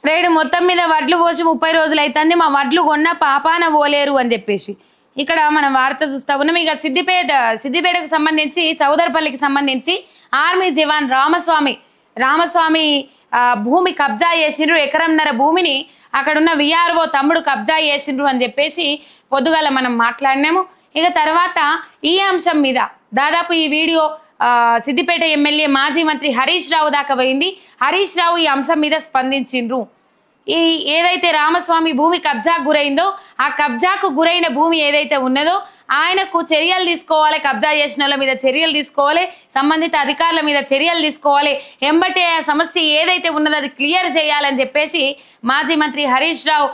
రైడు మొత్తం మీద వడ్లు పోసి 30 రోజులు అవుతుంది, మా వడ్లు కొన్న పాపాన పోలేరు అని చెప్పేసి ఇక్కడ మనం వార్త చూస్తా ఉన్నాం. ఇక సిద్దిపేటకు సంబంధించి చౌదరపల్లికి సంబంధించి ఆర్మీ జవాన్ రామస్వామి భూమి కబ్జా చేసిండ్రు. ఎకరంన్నర భూమిని అక్కడున్న విఆర్ఓ తమ్ముడు కబ్జా చేసిండ్రు అని చెప్పేసి పొద్దుగాల మనం మాట్లాడినాము. ఇక తర్వాత ఈ అంశం మీద దాదాపు ఈ వీడియో సిద్దిపేట ఎమ్మెల్యే మాజీ మంత్రి హరీష్ రావు దాకా పోయింది. హరీష్ రావు ఈ అంశం మీద స్పందించిండ్రు. ఈ ఏదైతే రామస్వామి భూమి కబ్జాకు గురైందో ఆ కబ్జాకు గురైన భూమి ఏదైతే ఉన్నదో ఆయనకు చర్యలు తీసుకోవాలి, కబ్జా చేసిన వాళ్ళ మీద చర్యలు తీసుకోవాలి, సంబంధిత అధికారుల మీద చర్యలు తీసుకోవాలి, ఎంబటే ఆ సమస్య ఏదైతే ఉన్నదో అది క్లియర్ చేయాలని చెప్పేసి మాజీ మంత్రి హరీష్ రావు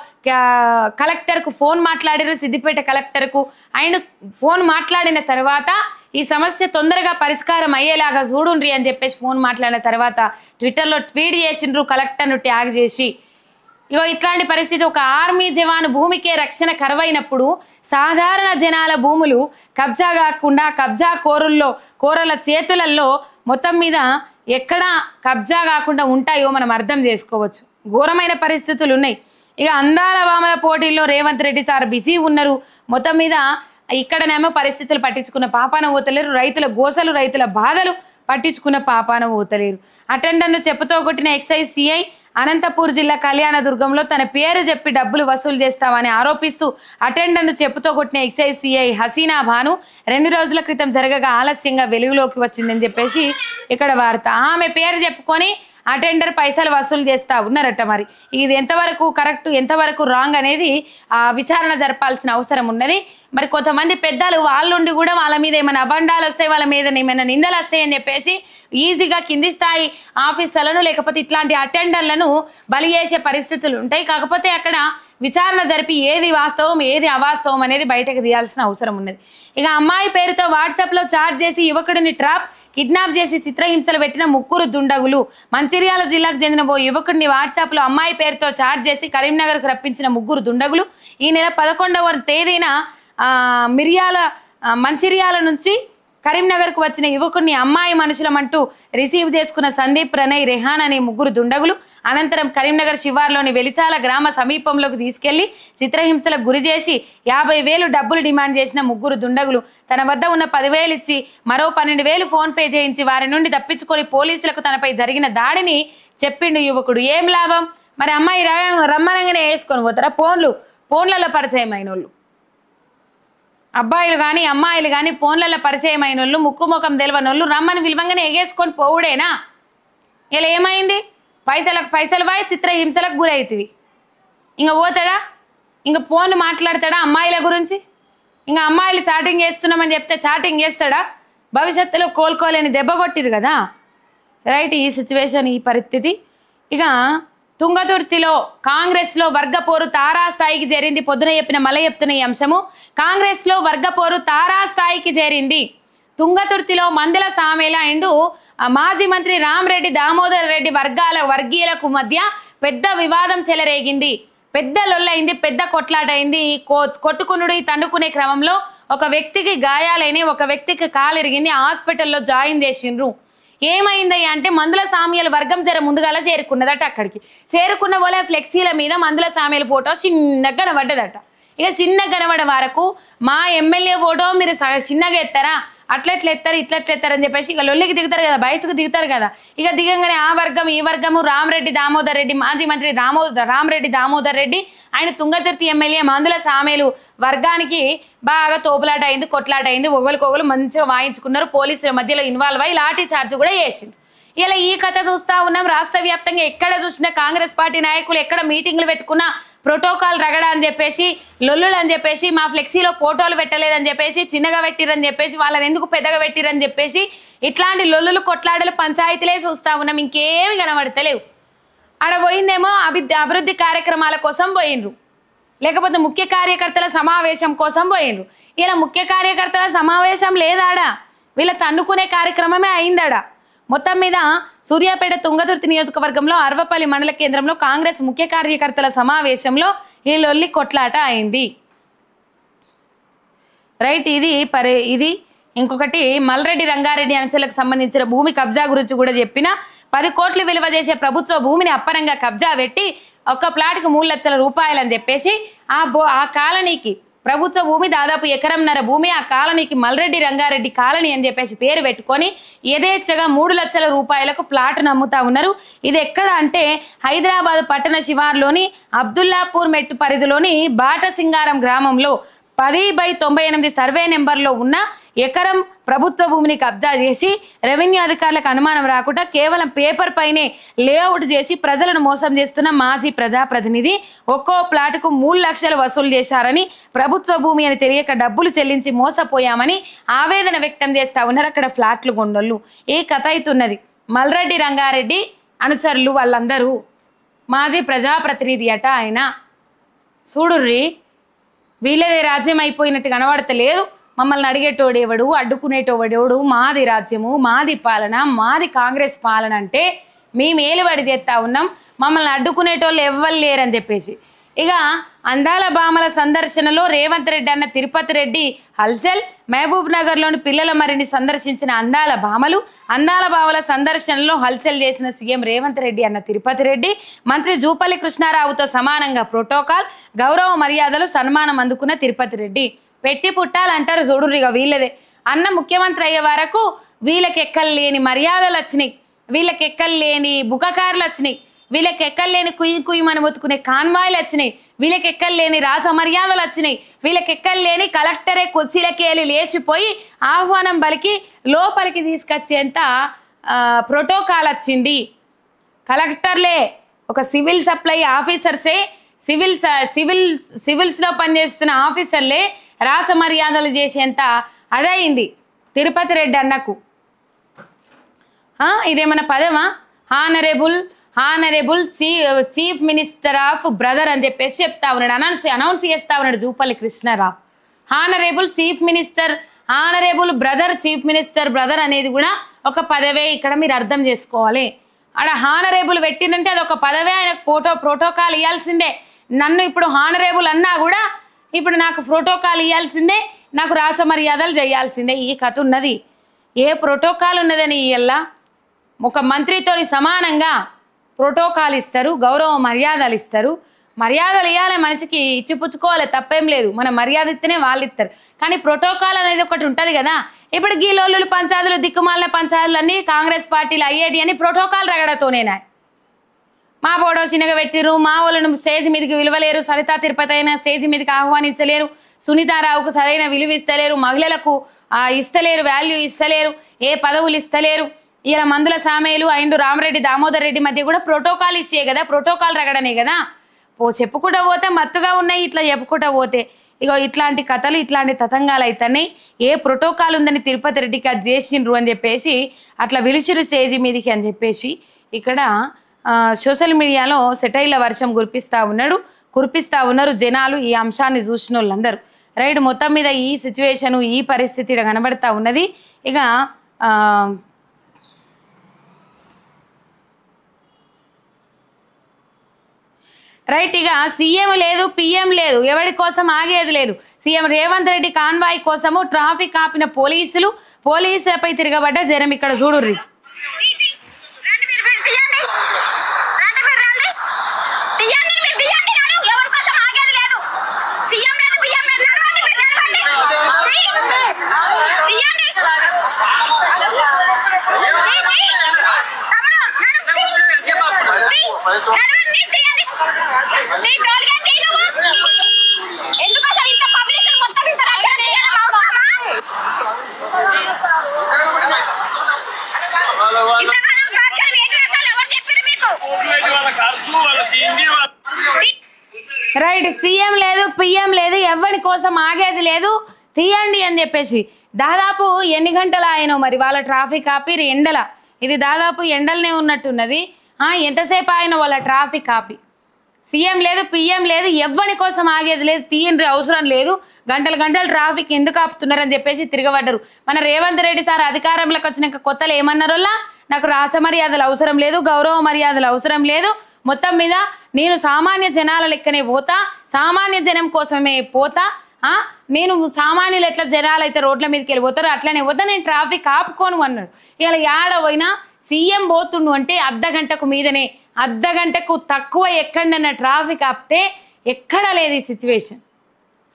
కలెక్టర్కు ఫోన్ మాట్లాడారు. సిద్దిపేట కలెక్టర్కు ఆయన ఫోన్ మాట్లాడిన తర్వాత ఈ సమస్య తొందరగా పరిష్కారం అయ్యేలాగా చూడుండ్రి అని చెప్పేసి ఫోన్ మాట్లాడిన తర్వాత ట్విట్టర్లో ట్వీట్ చేసిండ్రు కలెక్టర్ను ట్యాగ్ చేసి. ఇగో ఇట్లాంటి పరిస్థితి, ఒక ఆర్మీ జవాను భూమికే రక్షణ కరువైనప్పుడు సాధారణ జనాల భూములు కబ్జా కాకుండా కబ్జా కోరల చేతులలో మొత్తం మీద ఎక్కడ కబ్జా కాకుండా ఉంటాయో మనం అర్థం చేసుకోవచ్చు. ఘోరమైన పరిస్థితులు ఉన్నాయి. ఇక అందాల వామల పోటీల్లో రేవంత్ రెడ్డి సార్ బిజీ ఉన్నారు. మొత్తం మీద ఇక్కడనేమో పరిస్థితులు పట్టించుకున్న పాపాన పోతలేరు. రైతుల గోసలు, రైతుల బాధలు పట్టించుకున్న పాపాన పోతలేరు. అటెండర్ను చెప్పుతో కొట్టిన ఎక్సైజ్ సిఐ అనంతపూర్ జిల్లా కళ్యాణదుర్గంలో తన పేరు చెప్పి డబ్బులు వసూలు చేస్తామని ఆరోపిస్తూ అటెండర్ను చెప్పుతో కొట్టిన ఎక్సైజ్ సిఐ హసీనా భాను 2 రోజుల క్రితం జరగగా ఆలస్యంగా వెలుగులోకి వచ్చిందని చెప్పేసి ఇక్కడ వార్త. ఆమె పేరు చెప్పుకొని అటెండర్ పైసలు వసూలు చేస్తా ఉన్నారట. మరి ఇది ఎంతవరకు కరెక్ట్, ఎంతవరకు రాంగ్ అనేది విచారణ జరపాల్సిన అవసరం ఉన్నది. మరి కొంతమంది పెద్దలు వాళ్ళుండి కూడా వాళ్ళ మీద ఏమైనా అబండాలు వస్తాయి, వాళ్ళ మీద ఏమైనా నిందలు వస్తాయి అని చెప్పేసి ఈజీగా కింది స్థాయి ఆఫీసర్లను లేకపోతే ఇట్లాంటి అటెండర్లను బలి చేసే పరిస్థితులు ఉంటాయి. కాకపోతే అక్కడ విచారణ జరిపి ఏది వాస్తవం ఏది అవాస్తవం అనేది బయటకు తీయాల్సిన అవసరం ఉన్నది. ఇక అమ్మాయి పేరుతో వాట్సాప్లో చాట్ చేసి యువకుడిని కిడ్నాప్ చేసి చిత్రహింసలు పెట్టిన 3 దుండగులు. మంచిర్యాల జిల్లాకు చెందిన ఓ యువకుడిని వాట్సాప్లో అమ్మాయి పేరుతో చాట్ చేసి కరీంనగర్కు రప్పించిన 3 దుండగులు ఈ నెల 11వ తేదీన మంచిర్యాల నుంచి కరీంనగర్కు వచ్చిన యువకుడిని అమ్మాయి మనుషులమంటూ రిసీవ్ చేసుకున్న సందీప్, ప్రణయ్, రెహాన్ అనే 3 దుండగులు అనంతరం కరీంనగర్ శివార్లోని వెలిచాల గ్రామ సమీపంలోకి తీసుకెళ్లి చిత్రహింసలకు గురి చేసి 50,000 డబ్బులు డిమాండ్ చేసిన 3 దుండగులు తన వద్ద ఉన్న 10,000 ఇచ్చి మరో 12,000 ఫోన్ పే చేయించి వారి నుండి తప్పించుకొని పోలీసులకు తనపై జరిగిన దాడిని చెప్పిండు యువకుడు. ఏం లాభం? మరి అమ్మాయి రమ్మనంగానే వేసుకొని పోతారా? ఫోన్లలో పరిచయం అయిన వాళ్ళు, అబ్బాయిలు కానీ అమ్మాయిలు కానీ ఫోన్లలో పరిచయం అయిన వాళ్ళు, ముక్కు ముఖం తెలియని వాళ్ళు రమ్మని విలువంగానే ఎగేసుకొని పోవుడేనా? ఇలా ఏమైంది? పైసలు పోయి చిత్రహింసలకు గురవుతుంది. ఇంకా పోతాడా? ఇంకా ఫోన్ మాట్లాడతాడా అమ్మాయిల గురించి? ఇంకా అమ్మాయిలు చాటింగ్ చేస్తున్నామని చెప్తే చాటింగ్ చేస్తాడా? భవిష్యత్తులో కోలుకోలేని దెబ్బ కొట్టిరు కదా. రైట్, ఈ సిచ్యువేషన్, ఈ పరిస్థితి. ఇక తుంగతుర్తిలో కాంగ్రెస్లో వర్గపోరు తారాస్థాయికి చేరింది. పొద్దున చెప్పిన మళ్ళీ చెప్తున్న ఈ అంశము, కాంగ్రెస్లో వర్గపోరు తారాస్థాయికి చేరింది. తుంగతుర్తిలో మందల సామేల అండ్ మాజీ మంత్రి రామరెడ్డి దామోదర్ రెడ్డి వర్గీయులకు మధ్య పెద్ద వివాదం చెలరేగింది. పెద్ద లొల్లైంది, పెద్ద కొట్లాటైంది. కొట్టుకునుడు తన్నుకునే క్రమంలో ఒక వ్యక్తికి గాయాలైన, ఒక వ్యక్తికి కాలు ఇరిగింది, హాస్పిటల్లో జాయిన్ చేసిండ్రు. ఏమైంది అంటే మందుల సామ్యాల వర్గం జర ముందుగాల చేరుకున్నదట. అక్కడికి చేరుకున్న వాళ్ళ ఫ్లెక్సీల మీద మందుల సామ్యాల ఫోటో చిన్నగా కనబడ్డదట. ఇక చిన్న కనబడే వరకు మా ఎమ్మెల్యే ఫోటో మీరు చిన్నగా ఎత్తారా, అట్లెట్లెత్తారు ఇట్లెట్లెత్తారు అని చెప్పేసి ఇక లొల్లికి దిగుతారు కదా, బయసుకు దిగుతారు కదా. ఇక దిగంగానే ఆ వర్గం ఈ వర్గము రామరెడ్డి దామోదర్ రెడ్డి మాజీ మంత్రి రామరెడ్డి దామోదర్ రెడ్డి ఆయన తుంగతుర్తి ఎమ్మెల్యే మందుల సామేలు వర్గానికి బాగా తోపులాట అయింది, కొట్లాట అయింది. ఒకరికొకరు మంచిగా వాయించుకున్నారు. పోలీసుల మధ్యలో ఇన్వాల్వ్ అయ్యి లాఠీ చార్జ్ కూడా చేసిండు. ఇలా ఈ కథ చూస్తా ఉన్నాం. రాష్ట్ర వ్యాప్తంగా ఎక్కడ చూసినా కాంగ్రెస్ పార్టీ నాయకులు ఎక్కడ మీటింగ్లు పెట్టుకున్నా ప్రోటోకాల్ రగడ అని చెప్పేసి, లొల్లులు అని చెప్పేసి, మా ఫ్లెక్సీలో ఫోటోలు పెట్టలేదని చెప్పేసి, చిన్నగా పెట్టిరని చెప్పేసి, వాళ్ళని ఎందుకు పెద్దగా పెట్టిరని చెప్పేసి, ఇట్లాంటి లొల్లులు కొట్లాటలు పంచాయతీలే చూస్తా ఉన్నాం. ఇంకేమి కనబడతలేవు. ఆడ పోయిందేమో అభివృద్ధి కార్యక్రమాల కోసం పోయినరు, లేకపోతే ముఖ్య కార్యకర్తల సమావేశం కోసం పోయినరు. ఇలా ముఖ్య కార్యకర్తల సమావేశం లేదాడ, వీళ్ళ తన్నుకునే కార్యక్రమమే అయిందాడ. మొత్తం మీద సూర్యాపేట తుంగతుర్తి నియోజకవర్గంలో అర్వపల్లి మండల కేంద్రంలో కాంగ్రెస్ ముఖ్య కార్యకర్తల సమావేశంలో ఈ లొల్లి కొట్లాట అయింది. రైట్. ఇది ఇంకొకటి మల్రెడ్డి రంగారెడ్డి అంశాలకు సంబంధించిన భూమి కబ్జా గురించి కూడా చెప్పిన. 10 కోట్లు విలువ చేసే ప్రభుత్వ భూమిని అప్పనంగా కబ్జా పెట్టి ఒక ప్లాట్కి 3 లక్షల రూపాయలు అని చెప్పేసి ఆ కాలనీకి ప్రభుత్వ భూమి దాదాపు 1.5 ఎకరం భూమి, ఆ కాలనీకి మల్రెడ్డి రంగారెడ్డి కాలనీ అని చెప్పేసి పేరు పెట్టుకొని యథేచ్ఛగా 3 లక్షల రూపాయలకు ప్లాట్ నమ్ముతా ఉన్నారు. ఇది ఎక్కడ అంటే హైదరాబాద్ పట్టణ శివార్లోని అబ్దుల్లాపూర్ మెట్టు పరిధిలోని బాటసింగారం గ్రామంలో 10/98 సర్వే నెంబర్లో ఉన్న ఎకరం ప్రభుత్వ భూమిని కబ్జా చేసి రెవెన్యూ అధికారులకు అనుమానం రాకుండా కేవలం పేపర్ పైనే లేఅవుట్ చేసి ప్రజలను మోసం చేస్తున్న మాజీ ప్రజాప్రతినిధి ఒక్కో ప్లాటుకు 3 లక్షలు వసూలు చేశారని, ప్రభుత్వ భూమి అని తెలియక డబ్బులు చెల్లించి మోసపోయామని ఆవేదన వ్యక్తం చేస్తా ఉన్నారు అక్కడ ఫ్లాట్లు కొండోళ్ళు. ఈ కథ అవుతున్నది. మల్రెడ్డి రంగారెడ్డి అనుచరులు వాళ్ళందరూ మాజీ ప్రజాప్రతినిధి అట ఆయన. చూడుర్రి, వీళ్ళదే రాజ్యం అయిపోయినట్టు కనబడతలేదు. మమ్మల్ని అడిగేటోడేవాడు, అడ్డుకునేటోడేవాడు, మాది రాజ్యము, మాది పాలన, మాది కాంగ్రెస్ పాలన అంటే మేము ఏలుబడి చేస్తా ఉన్నాం, మమ్మల్ని అడ్డుకునేటోళ్ళు ఎవ్వరు లేరని చెప్పేసి. ఇక అందాల భామల సందర్శనలో రేవంత్ రెడ్డి అన్న తిరుపతి రెడ్డి హల్చల్. మహబూబ్ నగర్లోని పిల్లల మరిని సందర్శించిన అందాల భామల సందర్శనలో హల్చల్ చేసిన సీఎం రేవంత్ రెడ్డి అన్న తిరుపతి రెడ్డి మంత్రి జూపల్లి కృష్ణారావుతో సమానంగా ప్రోటోకాల్ గౌరవ మర్యాదలు సన్మానం అందుకున్న తిరుపతి రెడ్డి. పెట్టి పుట్టాలంటారు చూడురిగా వీళ్ళదే. అన్న ముఖ్యమంత్రి అయ్యే వరకు వీళ్ళకి ఎక్కలేని మర్యాదలు వచ్చినాయి, వీళ్ళకి ఎక్కలేని బుకకారులు వచ్చినాయి, వీళ్ళకి ఎక్కలేని కుయ్యమని బతుకునే కాన్వాయిలు వచ్చినాయి, వీళ్ళకి ఎక్కలేని రాజమర్యాదలు వచ్చినాయి, వీళ్ళకి ఎక్కలేని కలెక్టరే కుర్చీలకి వెళ్ళి లేచిపోయి ఆహ్వానం పలికి లోపలికి తీసుకొచ్చేంత ప్రోటోకాల్ వచ్చింది. కలెక్టర్లే, ఒక సివిల్ సప్లై ఆఫీసర్సే, సివిల్స్లో పనిచేస్తున్న ఆఫీసర్లే రాజమర్యాదలు చేసేంత అదయింది తిరుపతి రెడ్డి అన్నకు. ఇదేమన్నా పదమా? Honourable chief minister of brother అని చెప్పేసి చెప్తా ఉన్నాడు, అనౌన్స్ చేస్తా ఉన్నాడు Jupally Krishna Rao. Honourable chief minister, honourable brother, chief minister brother అనేది కూడా ఒక పదవే. ఇక్కడ మీరు అర్థం చేసుకోవాలి. ఆడ హానరేబుల్ పెట్టిందంటే అది ఒక పదవే, ఆయనకు ప్రోటోకాల్ ఇవ్వాల్సిందే. నన్ను ఇప్పుడు హానరేబుల్ అన్నా కూడా ఇప్పుడు నాకు ప్రోటోకాల్ ఇవ్వాల్సిందే, నాకు రాచమర్యాదలు చేయాల్సిందే. ఈ కథ ఉన్నది. ఏ ప్రోటోకాల్ ఉన్నదని ఇయ్యల్లా ఒక మంత్రితోని సమానంగా ప్రోటోకాల్ ఇస్తారు, గౌరవ మర్యాదలు ఇస్తారు. మర్యాదలు ఇవ్వాలి, మనిషికి ఇచ్చిపుచ్చుకోవాలి, తప్పేం లేదు. మన మర్యాద ఇస్తేనే వాళ్ళు ఇస్తారు. కానీ ప్రోటోకాల్ అనేది ఒకటి ఉంటుంది కదా. ఇప్పుడు గీలోళ్ళు పంచాయతీలు, దిక్కుమాలిన పంచాయతీలు అన్నీ కాంగ్రెస్ పార్టీలు అయ్యేటి అని ప్రోటోకాల్ రగడతోనేనా. మా బోడో చిన్నగా పెట్టిరు, మా వాళ్ళను స్టేజ్ మీదకి విలువలేరు, సరితా తిరుపతి అయినా స్టేజ్ మీదకి ఆహ్వానించలేరు, సునీతారావుకు సరైన విలువ ఇస్తలేరు, మహిళలకు ఇస్తలేరు, వాల్యూ ఇస్తలేరు, ఏ పదవులు ఇస్తలేరు. ఇలా మందుల సామేలు అండ్ రామరెడ్డి దామోదర్ రెడ్డి మధ్య కూడా ప్రోటోకాల్ ఇచ్చే కదా, ప్రోటోకాల్ రగడనే కదా. చెప్పుకుంటూ పోతే మత్తుగా ఉన్నాయి. ఇట్లా చెప్పుకుంటూ పోతే ఇగో ఇట్లాంటి కథలు, ఇట్లాంటి తతంగాలు అవుతున్నాయి. ఏ ప్రోటోకాల్ ఉందని తిరుపతి రెడ్డికి అది చేసిండ్రు అని చెప్పేసి అట్లా విలిచిరు స్టేజీ మీదకి అని చెప్పేసి ఇక్కడ సోషల్ మీడియాలో సెటైల వర్షం కురిపిస్తూ ఉన్నారు జనాలు. ఈ అంశాన్ని చూసిన వాళ్ళందరూ రైట్. మొత్తం మీద ఈ సిచ్యువేషను, ఈ పరిస్థితి కనబడతా ఉన్నది. ఇక రైట్. ఇక సీఎం లేదు, పిఎం లేదు, ఎవరి కోసం ఆగేది లేదు. సీఎం రేవంత్ రెడ్డి కాన్వాయ్ కోసము ట్రాఫిక్ ఆపిన పోలీసులపై తిరగబడ్డ జనం ఇక్కడ చూడుర్రి. ఎందుకు అసలు ఇంత పబ్లిక్ మొత్తం ఇంత రచ్చన చేయడం అవసరమా? ఇంతకాలం టార్చర్ ఏంటి అసలు ఎవరు చెప్పారు మీకు? రైట్, సీఎం లేదు పిఎం లేదు, ఎవరి కోసం ఆగేది లేదు, తీయండి అని చెప్పేసి దాదాపు ఎన్ని గంటలు ఆయన మరి వాళ్ళ ట్రాఫిక్ ఆపి ఎండల, ఇది దాదాపు ఎండలనే ఉన్నట్టున్నది. ఎంతసేపు ఆయన వాళ్ళ ట్రాఫిక్ ఆపి, సీఎం లేదు పిఎం లేదు, ఎవరి కోసం ఆగేది లేదు, తీయండి అవసరం లేదు, గంటలు గంటలు ట్రాఫిక్ ఎందుకు ఆపుతున్నారని చెప్పేసి తిరగబడ్డరు. మన రేవంత్ రెడ్డి సార్ అధికారంలోకి వచ్చినాక కొత్తలు ఏమన్నారోలా, నాకు రాచ మర్యాదలు అవసరం లేదు, గౌరవ మర్యాదలు అవసరం లేదు, మొత్తం మీద నేను సామాన్య జనాల లెక్కనే పోతా, సామాన్య జనం కోసమే పోతా, నేను సామాన్యులు ఎట్లా జనాలు అయితే రోడ్ల మీదకి వెళ్ళిపోతారు అట్లనే పోతా, నేను ట్రాఫిక్ ఆపుకోను అన్నాడు. ఇలా ఏడ పోయినా సీఎం పోతుండు అంటే అర్ధగంటకు మీదనే, అర్ధగంటకు తక్కువ ఎక్కడన్నా ట్రాఫిక్ ఆపితే ఎక్కడా లేదు ఈ సిచ్యువేషన్.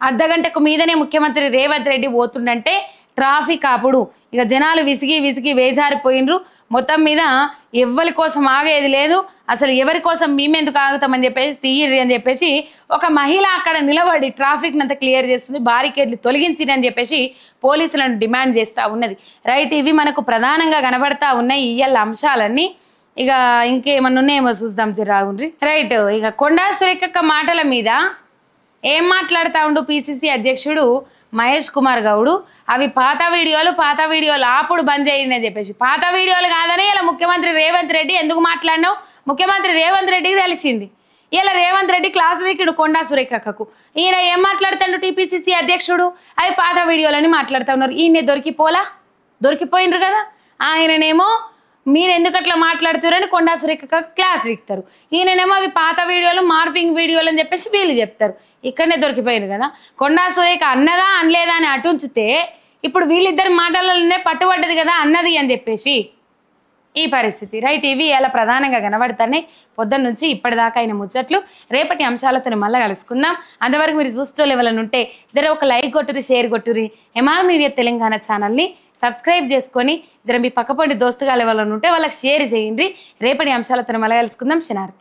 అర్ధగంటకు మీదనే ముఖ్యమంత్రి రేవంత్ రెడ్డి పోతుండంటే ట్రాఫిక్ ఆపుడు. ఇక జనాలు విసిగి విసిగి వేజారిపోయినరు. మొత్తం మీద ఎవరి కోసం ఆగేది లేదు, అసలు ఎవరి కోసం మేమెందుకు ఆగుతామని చెప్పేసి తీయరి అని చెప్పేసి ఒక మహిళ అక్కడ నిలబడి ట్రాఫిక్ అంతా క్లియర్ చేస్తుంది, బారికేడ్లు తొలగించింది అని చెప్పేసి పోలీసులను డిమాండ్ చేస్తూ ఉన్నది. రైట్, ఇవి మనకు ప్రధానంగా కనబడతా ఉన్నాయి ఇయ్యాల అంశాలన్నీ. ఇక ఇంకేమన్నా ఉన్నాయేమో చూద్దాం రాగుండ్రి. రైట్, ఇక కొండా సురేఖక్క మాటల మీద ఏం మాట్లాడుతూ ఉండు పిసిసి అధ్యక్షుడు మహేష్ కుమార్ గౌడ్, అవి పాత వీడియోలు ఆపుడు బంద్ చేయండి అని చెప్పేసి. పాత వీడియోలు కాదని ఇలా ముఖ్యమంత్రి రేవంత్ రెడ్డి ఎందుకు మాట్లాడినావు, ముఖ్యమంత్రి రేవంత్ రెడ్డికి తెలిసింది. ఇలా రేవంత్ రెడ్డి క్లాస్ వీకుడు కొండా సురేఖకు, ఈయన ఏం మాట్లాడుతాడు టీపీసీసీ అధ్యక్షుడు, అవి పాత వీడియోలని మాట్లాడుతూ ఉన్నారు. ఈయన దొరికిపోయినరు కదా, ఆయననేమో మీరు ఎందుకు అట్లా మాట్లాడుతారని కొండా సురేఖ క్లాస్ వీక్తారు, ఈయననేమో అవి పాత వీడియోలు మార్ఫింగ్ వీడియోలు అని చెప్పేసి వీళ్ళు చెప్తారు. ఇక్కడనే దొరికిపోయారు కదా. కొండా సురేఖ అన్నదా అనలేదా అని అటుంచితే ఇప్పుడు వీళ్ళిద్దరి మాటలలోనే పట్టుబడ్డది కదా అన్నది అని చెప్పేసి ఈ పరిస్థితి. రైట్, ఇవి ఇలా ప్రధానంగా కనబడుతున్నాయి పొద్దున్న నుంచి ఇప్పటిదాకా అయిన ముచ్చట్లు. రేపటి అంశాలతో మళ్ళీ కలుసుకుందాం. అంతవరకు మీరు చూస్తూ లెవెల్ ఉంటే జర ఒక లైక్ కొట్టురి, షేర్ కొట్టురి, ఎంఆర్ మీడియా తెలంగాణ ఛానల్ని సబ్స్క్రైబ్ చేసుకొని జర మీ పక్కపండి దోస్తుగా లెవెల్ ఉంటే వాళ్ళకి షేర్ చేయండి. రేపటి అంశాలతో మళ్ళీ కలుసుకుందాం. శనార్థి.